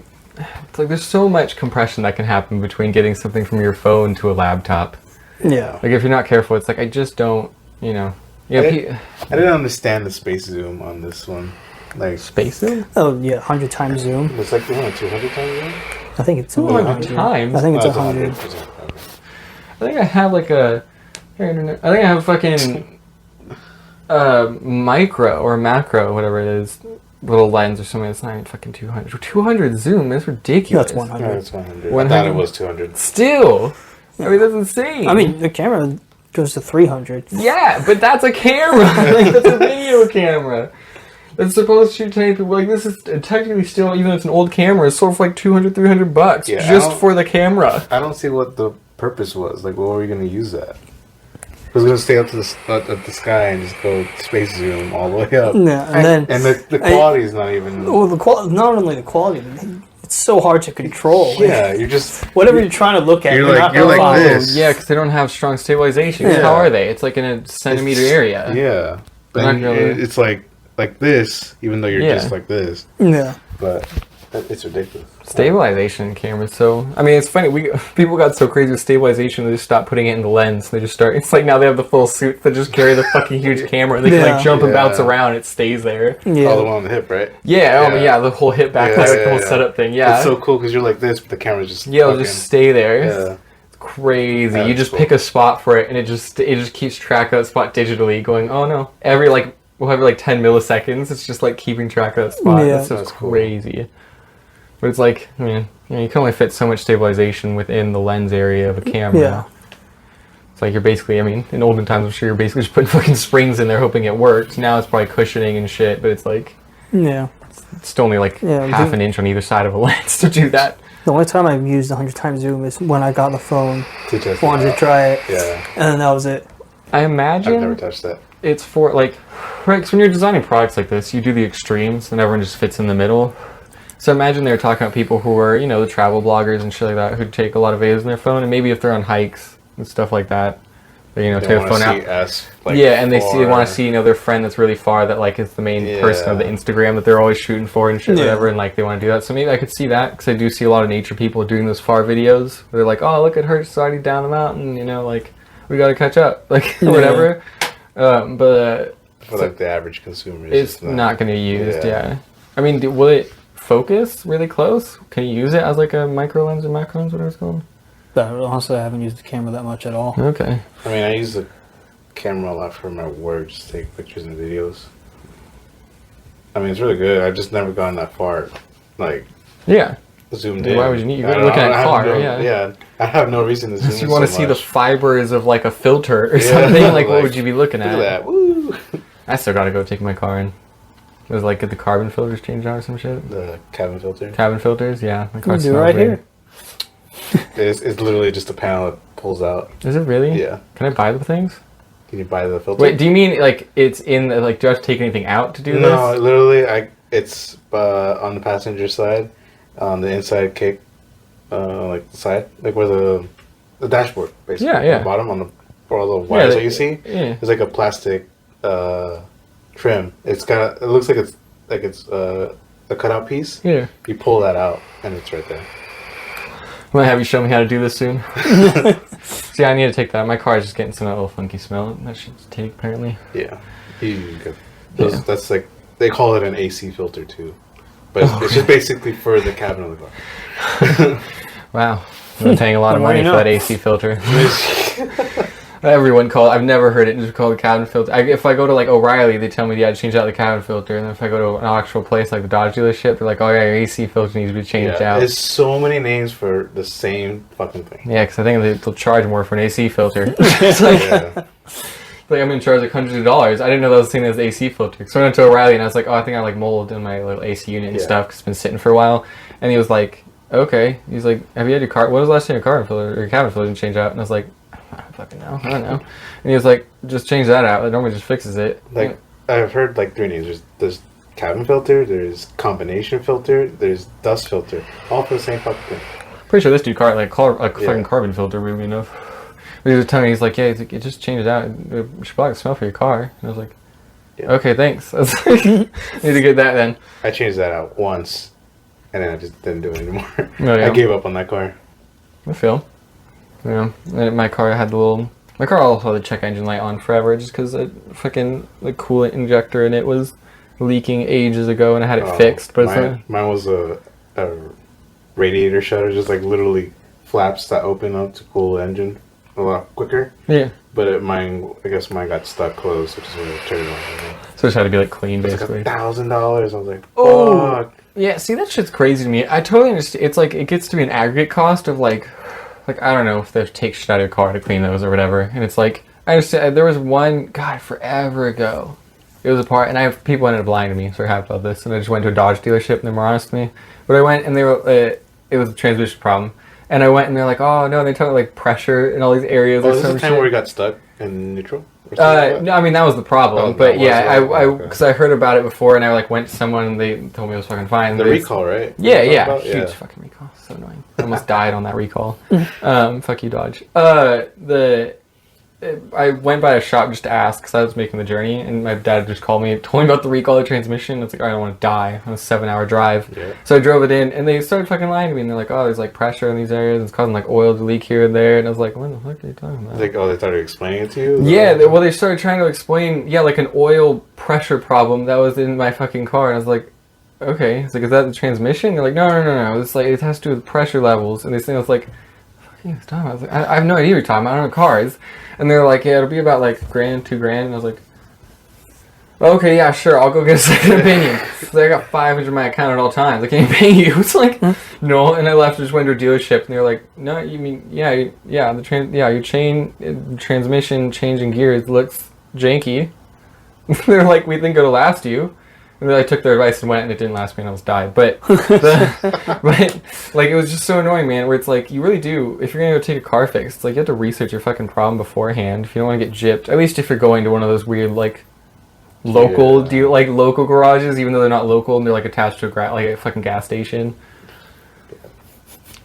there's so much compression that can happen between getting something from your phone to a laptop. Yeah. Like, if you're not careful, it's like, I just don't, I didn't understand the space zoom on this one. Like space zoom? Oh, yeah, 100 times zoom. It's like 200 times zoom? I think it's 200 times? I think it's 100. 100. Okay. I think I have like I think I have fucking micro or macro, whatever it is, little lens or something that's not even fucking 200. 200 zoom, that's ridiculous. That's 100. No, it's 100. I thought it was 200. Still! I mean, that's insane. I mean, the camera goes to 300. Yeah, but that's a camera! Like, that's a video camera. It's supposed to shoot tiny people. Like, this is technically still, even though it's an old camera, it's sold for like $200, $300 just for the camera. I don't see what the purpose was. Like, what were we going to use that? It was going to stay up to the sky and just go space zoom all the way up. Yeah, and the quality is not even. Well, not only the quality, it's so hard to control. Yeah, you're just whatever you're trying to look at. You're not like gonna this. Yeah, because they don't have strong stabilization. Yeah. How are they? It's like in a centimeter area. Yeah, but it's like this, even though you're just like this. Yeah, but It's ridiculous. Stabilization cameras. So I mean, it's funny. People got so crazy with stabilization, they just stopped putting it in the lens. They just start. It's like now they have the full suit that just carry the fucking huge camera. They can like jump and bounce around. It stays there. Yeah. Oh, the one on the hip, right? Yeah. The whole hip backlight, the whole setup thing. Yeah. It's so cool because you're like this, but the camera's just. Yeah, it'll just stay there. Yeah. It's crazy. That's You just cool. pick a spot for it, and it just keeps track of that spot digitally. Going, oh no, every 10 milliseconds, it's just like keeping track of that spot. Yeah. That's just That's cool. crazy. But it's like, I mean, you can only fit so much stabilization within the lens area of a camera. Yeah. It's like you're basically, I mean, in olden times, I'm sure you're basically just putting fucking springs in there hoping it works. Now it's probably cushioning and shit, but it's like, Yeah. it's still only like half an inch on either side of a lens to do that. The only time I've used 100 times zoom is when I got the phone, To test wanted it to out. try it, Yeah. and then that was it. I I've never imagine touched that. it's for like, right, 'cause when you're designing products like this, you do the extremes and everyone just fits in the middle. So imagine they're talking about people who are, the travel bloggers and shit like that, who take a lot of videos on their phone, and maybe if they're on hikes and stuff like that, they, take their phone out. And they want to see, their friend that's really far that like is the main person of the Instagram that they're always shooting for and shit, whatever, and like they want to do that. So maybe I could see that because I do see a lot of nature people doing those far videos. Where they're like, oh, look at her sliding down the mountain, like we got to catch up, like whatever. But for like the average consumer, it's not going to be used. Yeah. I mean, will it focus really close? Can you use it as like a micro lens or macro lens, whatever it's called? But honestly, I haven't used the camera that much at all. Okay. I mean, I use the camera a lot for my work, just to take pictures and videos. I mean, it's really good. I've just never gone that far, like zoomed in. Why would you need? You're looking at a car, Yeah, I have no reason to zoom in. You want to see the much. fibers of like a filter or something. Like, what would you be looking Look at? at that! Woo! I still gotta go take my car in. It was like get the carbon filters changed out or some shit. The cabin filter. Cabin filters, yeah. My car You do smells right weird. here. It's literally just a panel that pulls out. Is it really? Yeah. Can I buy the things? Can you buy the filter? Wait, do you mean like it's in the, like do I have to take anything out to do this? No, literally, it's on the passenger side, on the inside kick, like the side, like where the dashboard, basically. Yeah, yeah. The bottom on the for all the wires that you see. Yeah. There's like a plastic trim. It looks like it's a cutout piece. Yeah. You pull that out, and it's right there. I'm gonna have you show me how to do this soon. See, I need to take that. My car is just getting some of that little funky smell. That should take apparently. Yeah, that's like they call it an AC filter too, but it's just basically for the cabin of the car. Wow, I'm paying a lot of Well, money you for know. that AC filter. Everyone I've never heard it just called the cabin filter. If I go to like O'Reilly, they tell me to change out the cabin filter, and then if I go to an actual place like the Dodge dealership, they're like, oh yeah, your AC filter needs to be changed out. There's so many names for the same fucking thing. Yeah, because I think they'll charge more for an AC filter. It's like, Yeah. like I'm in charge like hundreds of dollars. I didn't know that was the same as the AC filter. So I went to O'Reilly and I was like, oh, I think I like mold in my little AC unit and stuff because it's been sitting for a while. And he was like, okay. He's like, have you had your car? When was the last time your cabin filter didn't change out? And I was like, I don't fucking know. I don't know. And he was like, just change that out. It normally just fixes it. Like I've heard like 3 names. There's cabin filter. There's combination filter. There's dust filter. All for the same fucking thing. Pretty sure this dude fucking carbon filter, weirdly enough. But he was telling me, he's like, yeah, he's like, it just changed it out. It should probably smell for your car. And I was like, okay, thanks. I was like, need to get that then. I changed that out once, and then I just didn't do it anymore. Oh, yeah. I gave up on that car. I feel. Yeah. And my car had my car also had the check engine light on forever just because the coolant injector in it was leaking ages ago and I had it fixed. But mine was a radiator shutter, just like literally flaps that open up to cool the engine a lot quicker. Yeah. But I guess mine got stuck closed, which is when it turned on. So it had to be like clean basically. It's like $1,000. I was like, Oh. fuck. Yeah, see that shit's crazy to me. I totally understand. It's like it gets to be an aggregate cost of like I don't know if they take shit out of your car to clean those or whatever. And it's like I understand there was one forever ago. It was a part, and people ended up lying to me, so I happy about this. And I just went to a Dodge dealership, and they were honest with me. But I went, and they were it was a transmission problem. And I went, and they're like, oh no, and they talk like pressure in all these areas. Oh, or this is some the time shit. where we got stuck in neutral? Or something like that? No, I mean that was the problem. Oh, but that yeah, was because I heard about it before, and I went to someone, and they told me it was fucking fine. The recall, right? Yeah, huge Yeah. fucking recall. So annoying. I almost died on that recall. Fuck you, Dodge. I went by a shop just to ask because I was making the journey, and my dad just called me, told me about the recall of the transmission. It's like, I don't want to die on a 7-hour drive. Yeah. So I drove it in, and they started fucking lying to me, and they're like, oh, there's like pressure in these areas, and it's causing like oil to leak here and there, and I was like, what the fuck are you talking about? Like, oh, they started explaining it to you? Yeah, well, they started trying to explain, like an oil pressure problem that was in my fucking car, and I was like, okay. It's like, is that the transmission? They're like, no. It's like, it has to do with pressure levels, and they say, I was like, I was like, I have no idea what you're talking about. I don't know cars. And they're like, yeah, it'll be about like $1,000, $2,000. And I was like, okay, yeah, sure, I'll go get a second opinion. So I got $500 in my account at all times. I can't pay you. It's like, no. And I left and just went to a dealership, and they're like, no, you mean, your transmission changing gears looks janky. They're like, we think it'll last you. And then I took their advice and went, and it didn't last me, and I almost died. But, like, it was just so annoying, man, where it's like, you really do, if you're going to go take a car fix, it's like, you have to research your fucking problem beforehand if you don't want to get gypped. At least if you're going to one of those weird, like, local, local garages, even though they're not local, and they're, like, attached to a fucking gas station.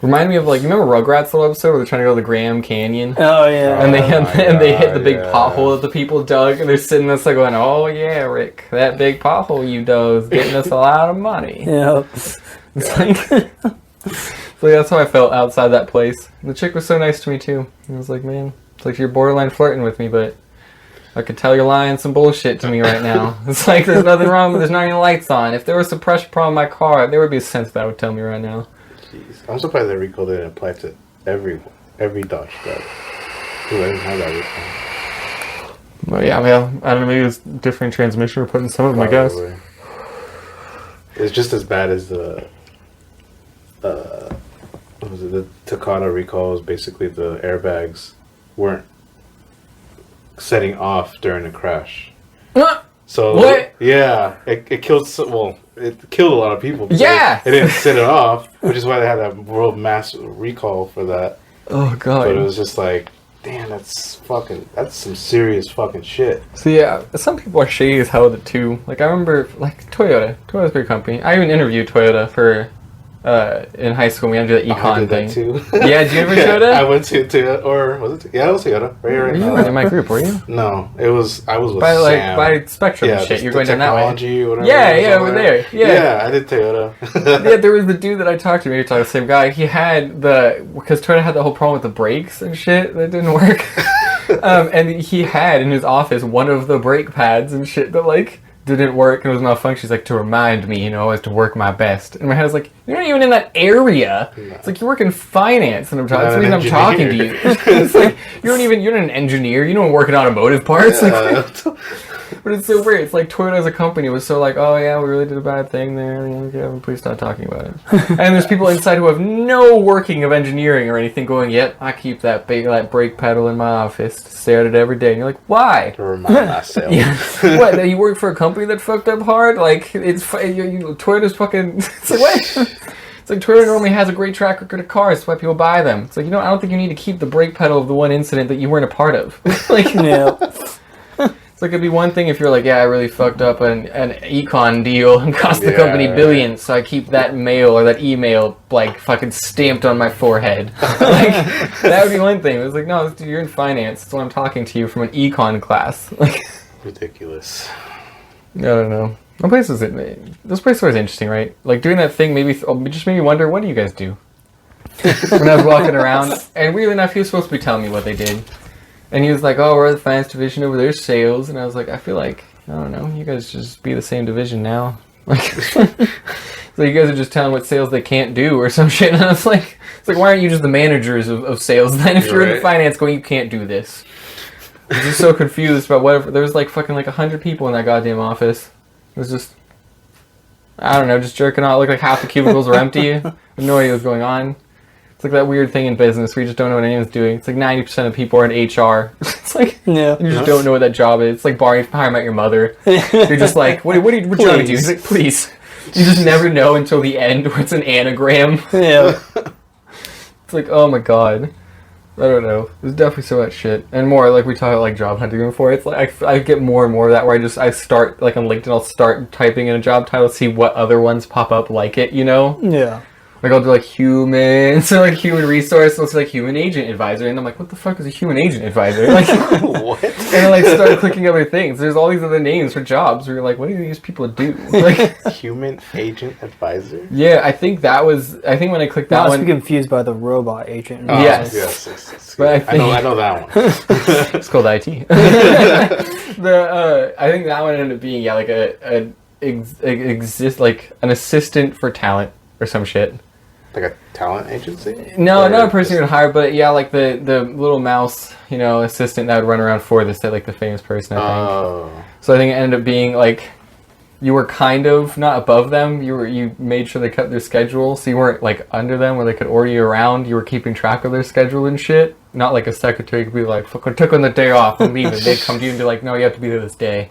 Reminded me of, like, you remember Rugrats, the episode where they're trying to go to the Graham Canyon? Oh, yeah. And they hit the big pothole that the people dug, and they're sitting there going, oh, yeah, Rick, that big pothole you dug is getting us a lot of money. Yeah. It's like, so that's how I felt outside that place. And the chick was so nice to me, too. I was like, man, it's like you're borderline flirting with me, but I could tell you're lying some bullshit to me right now. It's like, there's nothing wrong, there's not any lights on. If there was a pressure problem in my car, there would be a sense that would tell me right now. Jeez. I'm surprised that recall didn't apply to every Dodge driver who didn't have that recall. Well, yeah, I don't know, maybe it was different transmission or putting some of them, I guess. It's just as bad as the what was it? The Takata recall was basically the airbags weren't setting off during the crash. So what? Yeah, it killed. It killed a lot of people. Yeah, it didn't set it off, which is why they had that world mass recall for that. Oh god! But it was just like, damn, that's some serious fucking shit. So yeah, some people are shady as hell with it too. Like I remember, like Toyota's a great company. I even interviewed Toyota for in high school. We had to do the econ thing. That too. Yeah, did you ever Toyota? I went to Toyota, or was it? Yeah, it was Toyota. Right. You weren't in my group, were you? No, I was with by Sam. by Spectrum and shit. You're going down that way. Whatever, yeah, over there. Yeah, I did Toyota. Yeah, there was the dude that I talked to. Maybe talking the same guy. He had because Toyota had the whole problem with the brakes and shit that didn't work. And he had in his office one of the brake pads and shit that like didn't work and was malfunctioning. He's like, to remind me, as to work my best. And my head was like, you're not even in that area. No. It's like you work in finance, and that's the reason I'm talking to you. It's like you're not an engineer. You don't work in automotive parts. Yeah. But it's so weird. It's like Toyota as a company was so like, oh yeah, we really did a bad thing there. Okay, please stop talking about it. And there's people inside who have no working of engineering or anything going, yet I keep that brake pedal in my office, stare at it every day. And you're like, why? To remind myself. Yeah. What, that you work for a company that fucked up hard? Like, Toyota's fucking, it's like, what? It's like Toyota normally has a great track record of cars, that's why people buy them. It's like, I don't think you need to keep the brake pedal of the one incident that you weren't a part of. Like, yeah. So it could be one thing if you're like, yeah, I really fucked up an econ deal and cost the company billions, so I keep that mail or that email like fucking stamped on my forehead. Like that would be one thing. It was like, no, dude, you're in finance, so I'm talking to you from an econ class. Like ridiculous. I don't know. This place was interesting, right? Like doing that thing just made me wonder, what do you guys do? When I was walking around, and weirdly enough, he was supposed to be telling me what they did. And he was like, oh, we're the finance division, over there's sales. And I was like, I feel like, I don't know, you guys just be the same division now. Like, so you guys are just telling what sales they can't do or some shit. And I was like, it's like, why aren't you just the managers of sales then? If you're in the finance going, you can't do this. I was just so confused about whatever. There was like fucking like 100 people in that goddamn office. It was just, I don't know, just jerking off. It looked like half the cubicles were empty. I had no idea what was going on. It's like that weird thing in business where you just don't know what anyone's doing. It's like 90% of people are in HR. It's like, you just don't know what that job is. It's like Barney from How I Met Your Mother. You're just like, what are you trying to do? He's like, please. You just never know until the end where it's an anagram. Yeah. It's like, oh my god. I don't know. There's definitely so much shit. And more, like we talked about like job hunting before. It's like, I get more and more of that where I start, like on LinkedIn, I'll start typing in a job title, see what other ones pop up like it, Yeah. Like I'll do like human, so like human resource, so it's like human agent advisor, and I'm like, what the fuck is a human agent advisor? Like, What? and I like start clicking other things. There's all these other names for jobs where you're like, what do these people do? Like, Human agent advisor? yeah, I think when I clicked that Not to one, be confused by the robot agent. Oh, yes. Yes. But I know that one. it's called IT. I think that one ended up being like like an assistant for talent or some shit. Like a talent agency? No, Or not a person just- you would hire, but yeah, like the little mouse, assistant that would run around for the set, like the famous person, I think. Oh. So I think it ended up being like you were kind of not above them. You made sure they cut their schedule, so you weren't like under them where they could order you around. You were keeping track of their schedule and shit. Not like a secretary could be like, "Fuck, I took on the day off, I'm leaving." They'd come to you and be like, "No, you have to be there this day."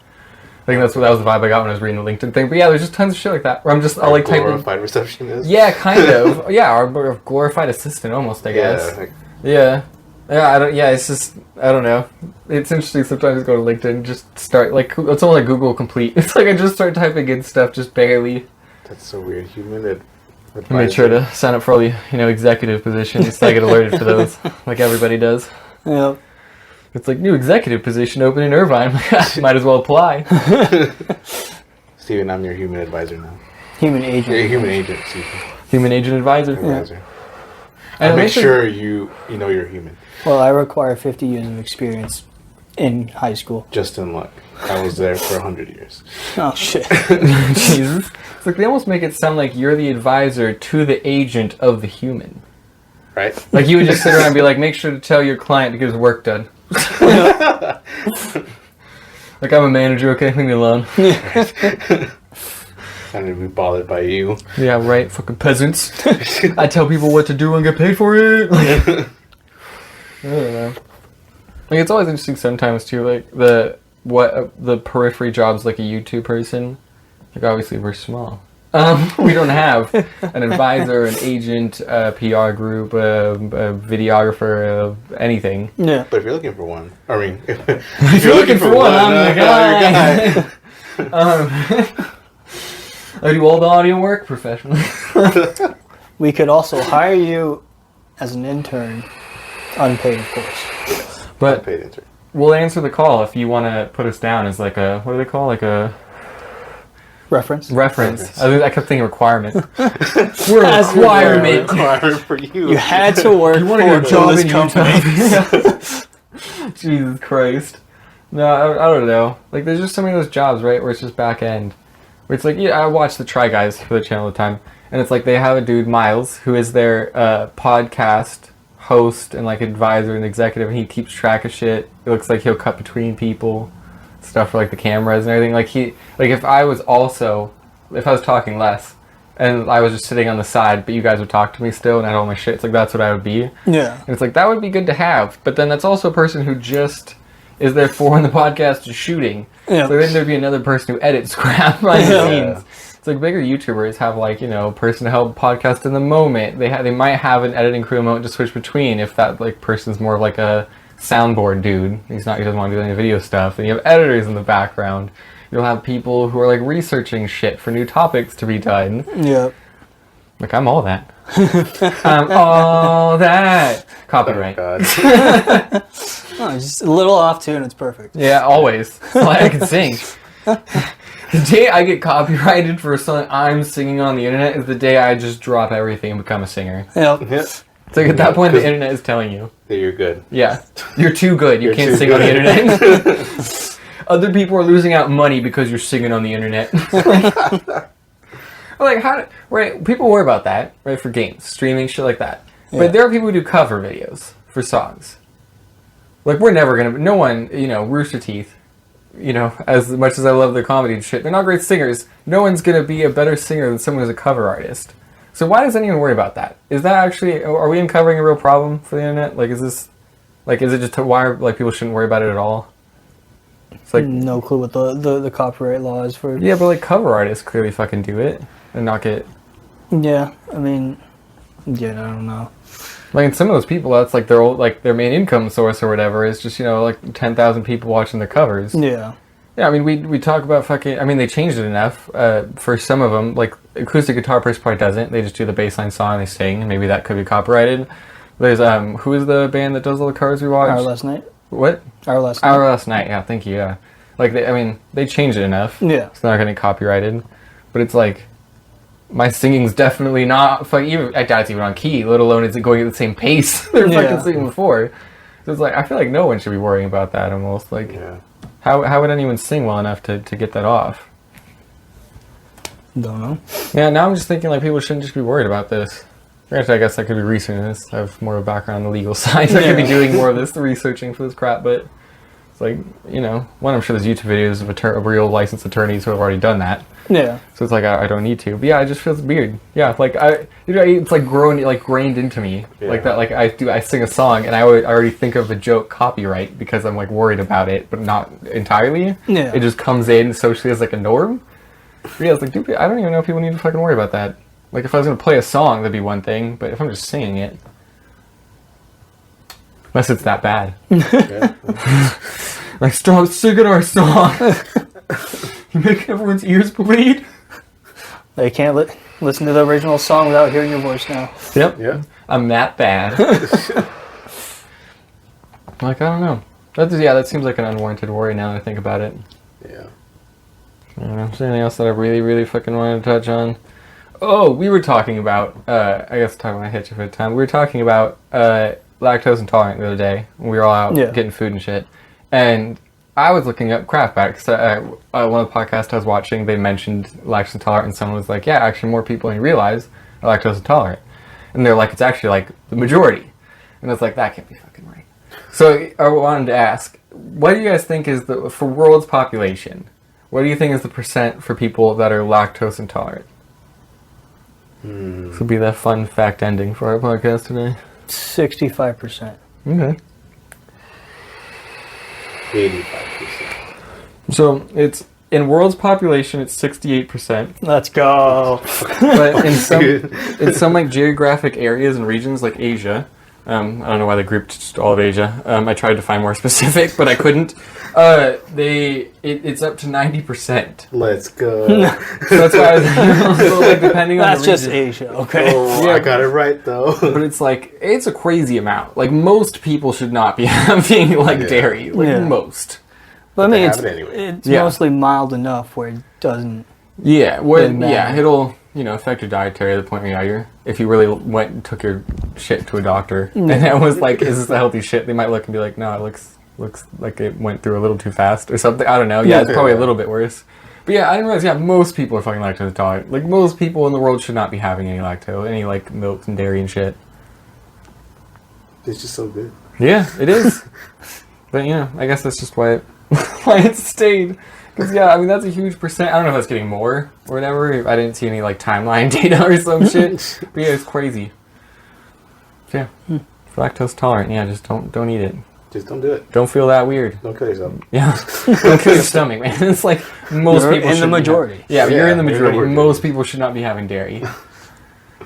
I think that was the vibe I got when I was reading the LinkedIn thing. But yeah, there's just tons of shit like that where I'll like type in. Glorified receptionist? Yeah, kind of. Yeah, or glorified assistant almost, I guess. Like, Yeah. It's just, I don't know. It's interesting sometimes go to LinkedIn and just start, like, it's only like Google Complete. It's like I just start typing in stuff just barely. that's so weird. Human advisor. I made sure to sign up for all the, executive positions so I get alerted for those, like everybody does. Yep. It's like, new executive position open in Irvine. Might as well apply. Steven, I'm your human advisor now. Human agent. You're a human agent, Steven. Human agent advisor. Advisor. And I make basically- sure you know you're human. Well, I require 50 years of experience in high school. Just in luck. I was there for 100 years. Oh, shit. Jesus. It's like they almost make it sound like you're the advisor to the agent of the human. Right? Like you would just sit around and be like, make sure to tell your client to get his work done. Like, I'm a manager, okay? Leave me alone. Trying to be bothered by you. Yeah, right. Fucking peasants. I tell people what to do and get paid for it. Like, I don't know. Like, it's always interesting sometimes too. Like the periphery jobs, like a YouTube person. Like, obviously we're small. We don't have an advisor, an agent, a PR group, a videographer, anything. Yeah. But if you're looking for one, I mean, If you're looking for one, I'm the guy. I do all the audio work professionally. We could also hire you as an intern, unpaid, of course. But Paid intern. we'll answer the call if you want to put us down as like a, what do they call, like a Reference. reference. I kept thinking requirement. We're a As your requirement. Required for you. You had to work You want to for get a job this in company. Utah? Jesus Christ. No, I don't know. Like, there's just so many of those jobs, right, where it's just back end. Where it's like, yeah, I watch the Try Guys for the channel all the time, and it's like they have a dude, Miles, who is their podcast host and like advisor and executive, and he keeps track of shit. It looks like he'll cut between people, stuff for like the cameras and everything. If I was talking less, and I was just sitting on the side, but you guys would talk to me still, and I had all my shit. It's like that's what I would be. Yeah. And it's like, that would be good to have. But then that's also a person who just is there for when the podcast is shooting. Yeah. So then there'd be another person who edits crap behind the Yeah. scenes. It's like bigger YouTubers have like, a person to help podcast in the moment. They might have an editing crew moment to switch between if that like person's more of like a soundboard dude. He doesn't want to do any video stuff. And you have editors in the background. You'll have people who are like researching shit for new topics to be done. Yeah. Like, I'm all that. I'm all that. Copyright. Oh, God. Oh, just a little off tune, it's perfect. Yeah, always. That's all I can sing. The day I get copyrighted for a song I'm singing on the internet is the day I just drop everything and become a singer. Yep. Yeah. It's like at that point the internet is telling you. That you're good. Yeah, you're too good. You You're can't too sing on the good. internet. Other people are losing out money because you're singing on the internet. Right, people worry about that, right, for games, streaming, shit like that. Yeah. But there are people who do cover videos for songs. Like, we're never gonna, no one, Rooster Teeth, as much as I love their comedy and shit, they're not great singers. No one's gonna be a better singer than someone who's a cover artist. So why does anyone worry about that? Is that actually, are we uncovering a real problem for the internet? Like, is it just why, people shouldn't worry about it at all? It's like, No clue what the copyright law is for. yeah, but cover artists clearly fucking do it and not get, Yeah, I mean, yeah, I don't know. and some of those people, that's like their main income source or whatever is just, 10,000 people watching the covers. Yeah. Yeah, I mean, we talk about fucking, they changed it enough, for some of them, like, acoustic guitar person probably doesn't. They just do the bassline song and they sing, and maybe that could be copyrighted. There's who is the band that does all the covers we watch? Our Last Night. What? Our Last Night. Our Last Night. Yeah, thank you. Yeah, like they changed it enough. Yeah. It's not getting copyrighted, but it's like my singing's definitely not. Even I doubt it's even on key. Let alone is it going at the same pace they're fucking singing before. So it's like I feel like no one should be worrying about that. Almost like how would anyone sing well enough to get that off? Don't know. Yeah, now I'm just thinking like people shouldn't just be worried about this. Actually, I guess I could be researching this. I have more of a background on the legal side. So I could be doing more of this researching for this crap, but it's like, one, I'm sure there's YouTube videos of real licensed attorneys who have already done that. Yeah. So it's like, I don't need to. But yeah, it just feels weird. Yeah, like, it's like grained into me. Yeah. Like that, like I sing a song and I already think of the joke copyright because I'm like worried about it, but not entirely. Yeah. It just comes in socially as like a norm. But yeah, it's like, dude, I don't even know if people need to fucking worry about that. Like, if I was going to play a song, that'd be one thing, but if I'm just singing it... Unless it's that bad. Like, stop singing our song! You make everyone's ears bleed! They can't listen to the original song without hearing your voice now. Yep. Yeah. I'm that bad. Like, I don't know. That seems like an unwarranted worry now that I think about it. Yeah. I don't know. Is there anything else that I really, really fucking wanted to touch on? Oh, we were talking about, I guess talking when I hit you for the time, we were talking about lactose intolerant the other day. We were all out getting food and shit. And I was looking up crap back, because one of the podcasts I was watching, they mentioned lactose intolerant, and someone was like, yeah, actually more people than you realize are lactose intolerant. And they're like, it's actually like the majority. And I was like, that can't be fucking right. So I wanted to ask, what do you guys think is for world's population, what do you think is the percent for people that are lactose intolerant? This will be that fun fact ending for our podcast today. 65%. Okay. 85%. So it's in world's population, it's 68%. Let's go. But in some like geographic areas and regions like Asia, I don't know why they grouped just all of Asia. I tried to find more specific, but I couldn't. It's up to 90%. Let's go. So that's why I was, so like depending on That's the just region. Asia, okay? Oh, Yeah. I got it right though. But it's like it's a crazy amount. Like most people should not be having like dairy. Like most. But I They mean, have it anyway. it's mostly mild enough where it doesn't. Yeah, matter. it'll affect your dietary to the point where if you really went and took your shit to a doctor and it was like, is this a healthy shit? They might look and be like, no, it looks like it went through a little too fast or something. I don't know. Yeah, it's probably a little bit worse. But yeah, I didn't realize. Yeah, most people are fucking lactose intolerant. Like most people in the world should not be having any lactose, any like milk and dairy and shit. It's just so good. Yeah, it is. But I guess that's just why it stayed. Because I mean that's a huge percent. I don't know if that's getting more or whatever. I didn't see any like timeline data or some shit. But yeah, it's crazy. So yeah, lactose tolerant. Yeah, just don't eat it. Just don't do it. Don't feel that weird. Don't kill yourself. Yeah, don't kill your stomach, man. It's like most You're people in the shouldn't be majority. Yeah, you're in the you're majority. in the Most people should not be having dairy.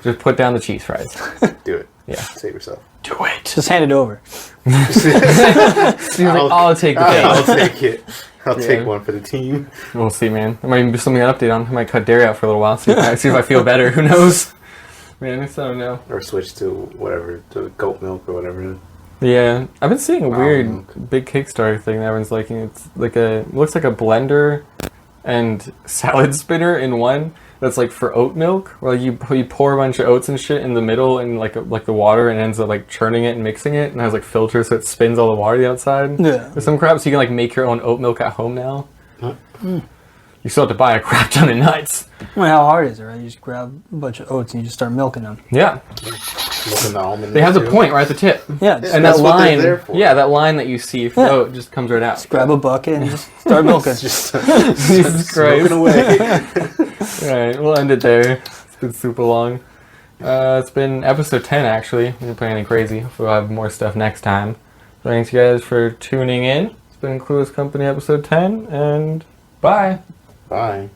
Just put down the cheese fries. Do it. Yeah. Save yourself. Do it. Just hand it over. I'll take the cake. I'll take it. I'll Yeah. take one for the team. We'll see, man. There might even be something to update on. I might cut dairy out for a little while. See if I feel better. Who knows? Man, I don't know. Or switch to whatever, to goat milk or whatever. Yeah, I've been seeing a weird milk. big Kickstarter thing that everyone's liking. It's like looks like a blender and salad spinner in one. That's like for oat milk, where you pour a bunch of oats and shit in the middle and like the water and ends up like churning it and mixing it and has like filters so it spins all the water to the outside. Yeah. There's some crap so you can like make your own oat milk at home now. Huh? You still have to buy a crap ton of nuts. I mean, how hard is it, right? You just grab a bunch of oats and you just start milking them. Yeah. Milking the almond They have the milk, point right at the tip. Yeah, just, And that's that what they're line, there for. yeah, that line that you see for oat just comes right out. just grab a bucket and just start milking. Just Jesus Christ. smoking away. Alright, we'll end it there. It's been super long. It's been episode 10 actually. We didn't play anything crazy. We'll have more stuff next time. Thanks you guys for tuning in. It's been Clueless Company episode 10 and bye. Bye.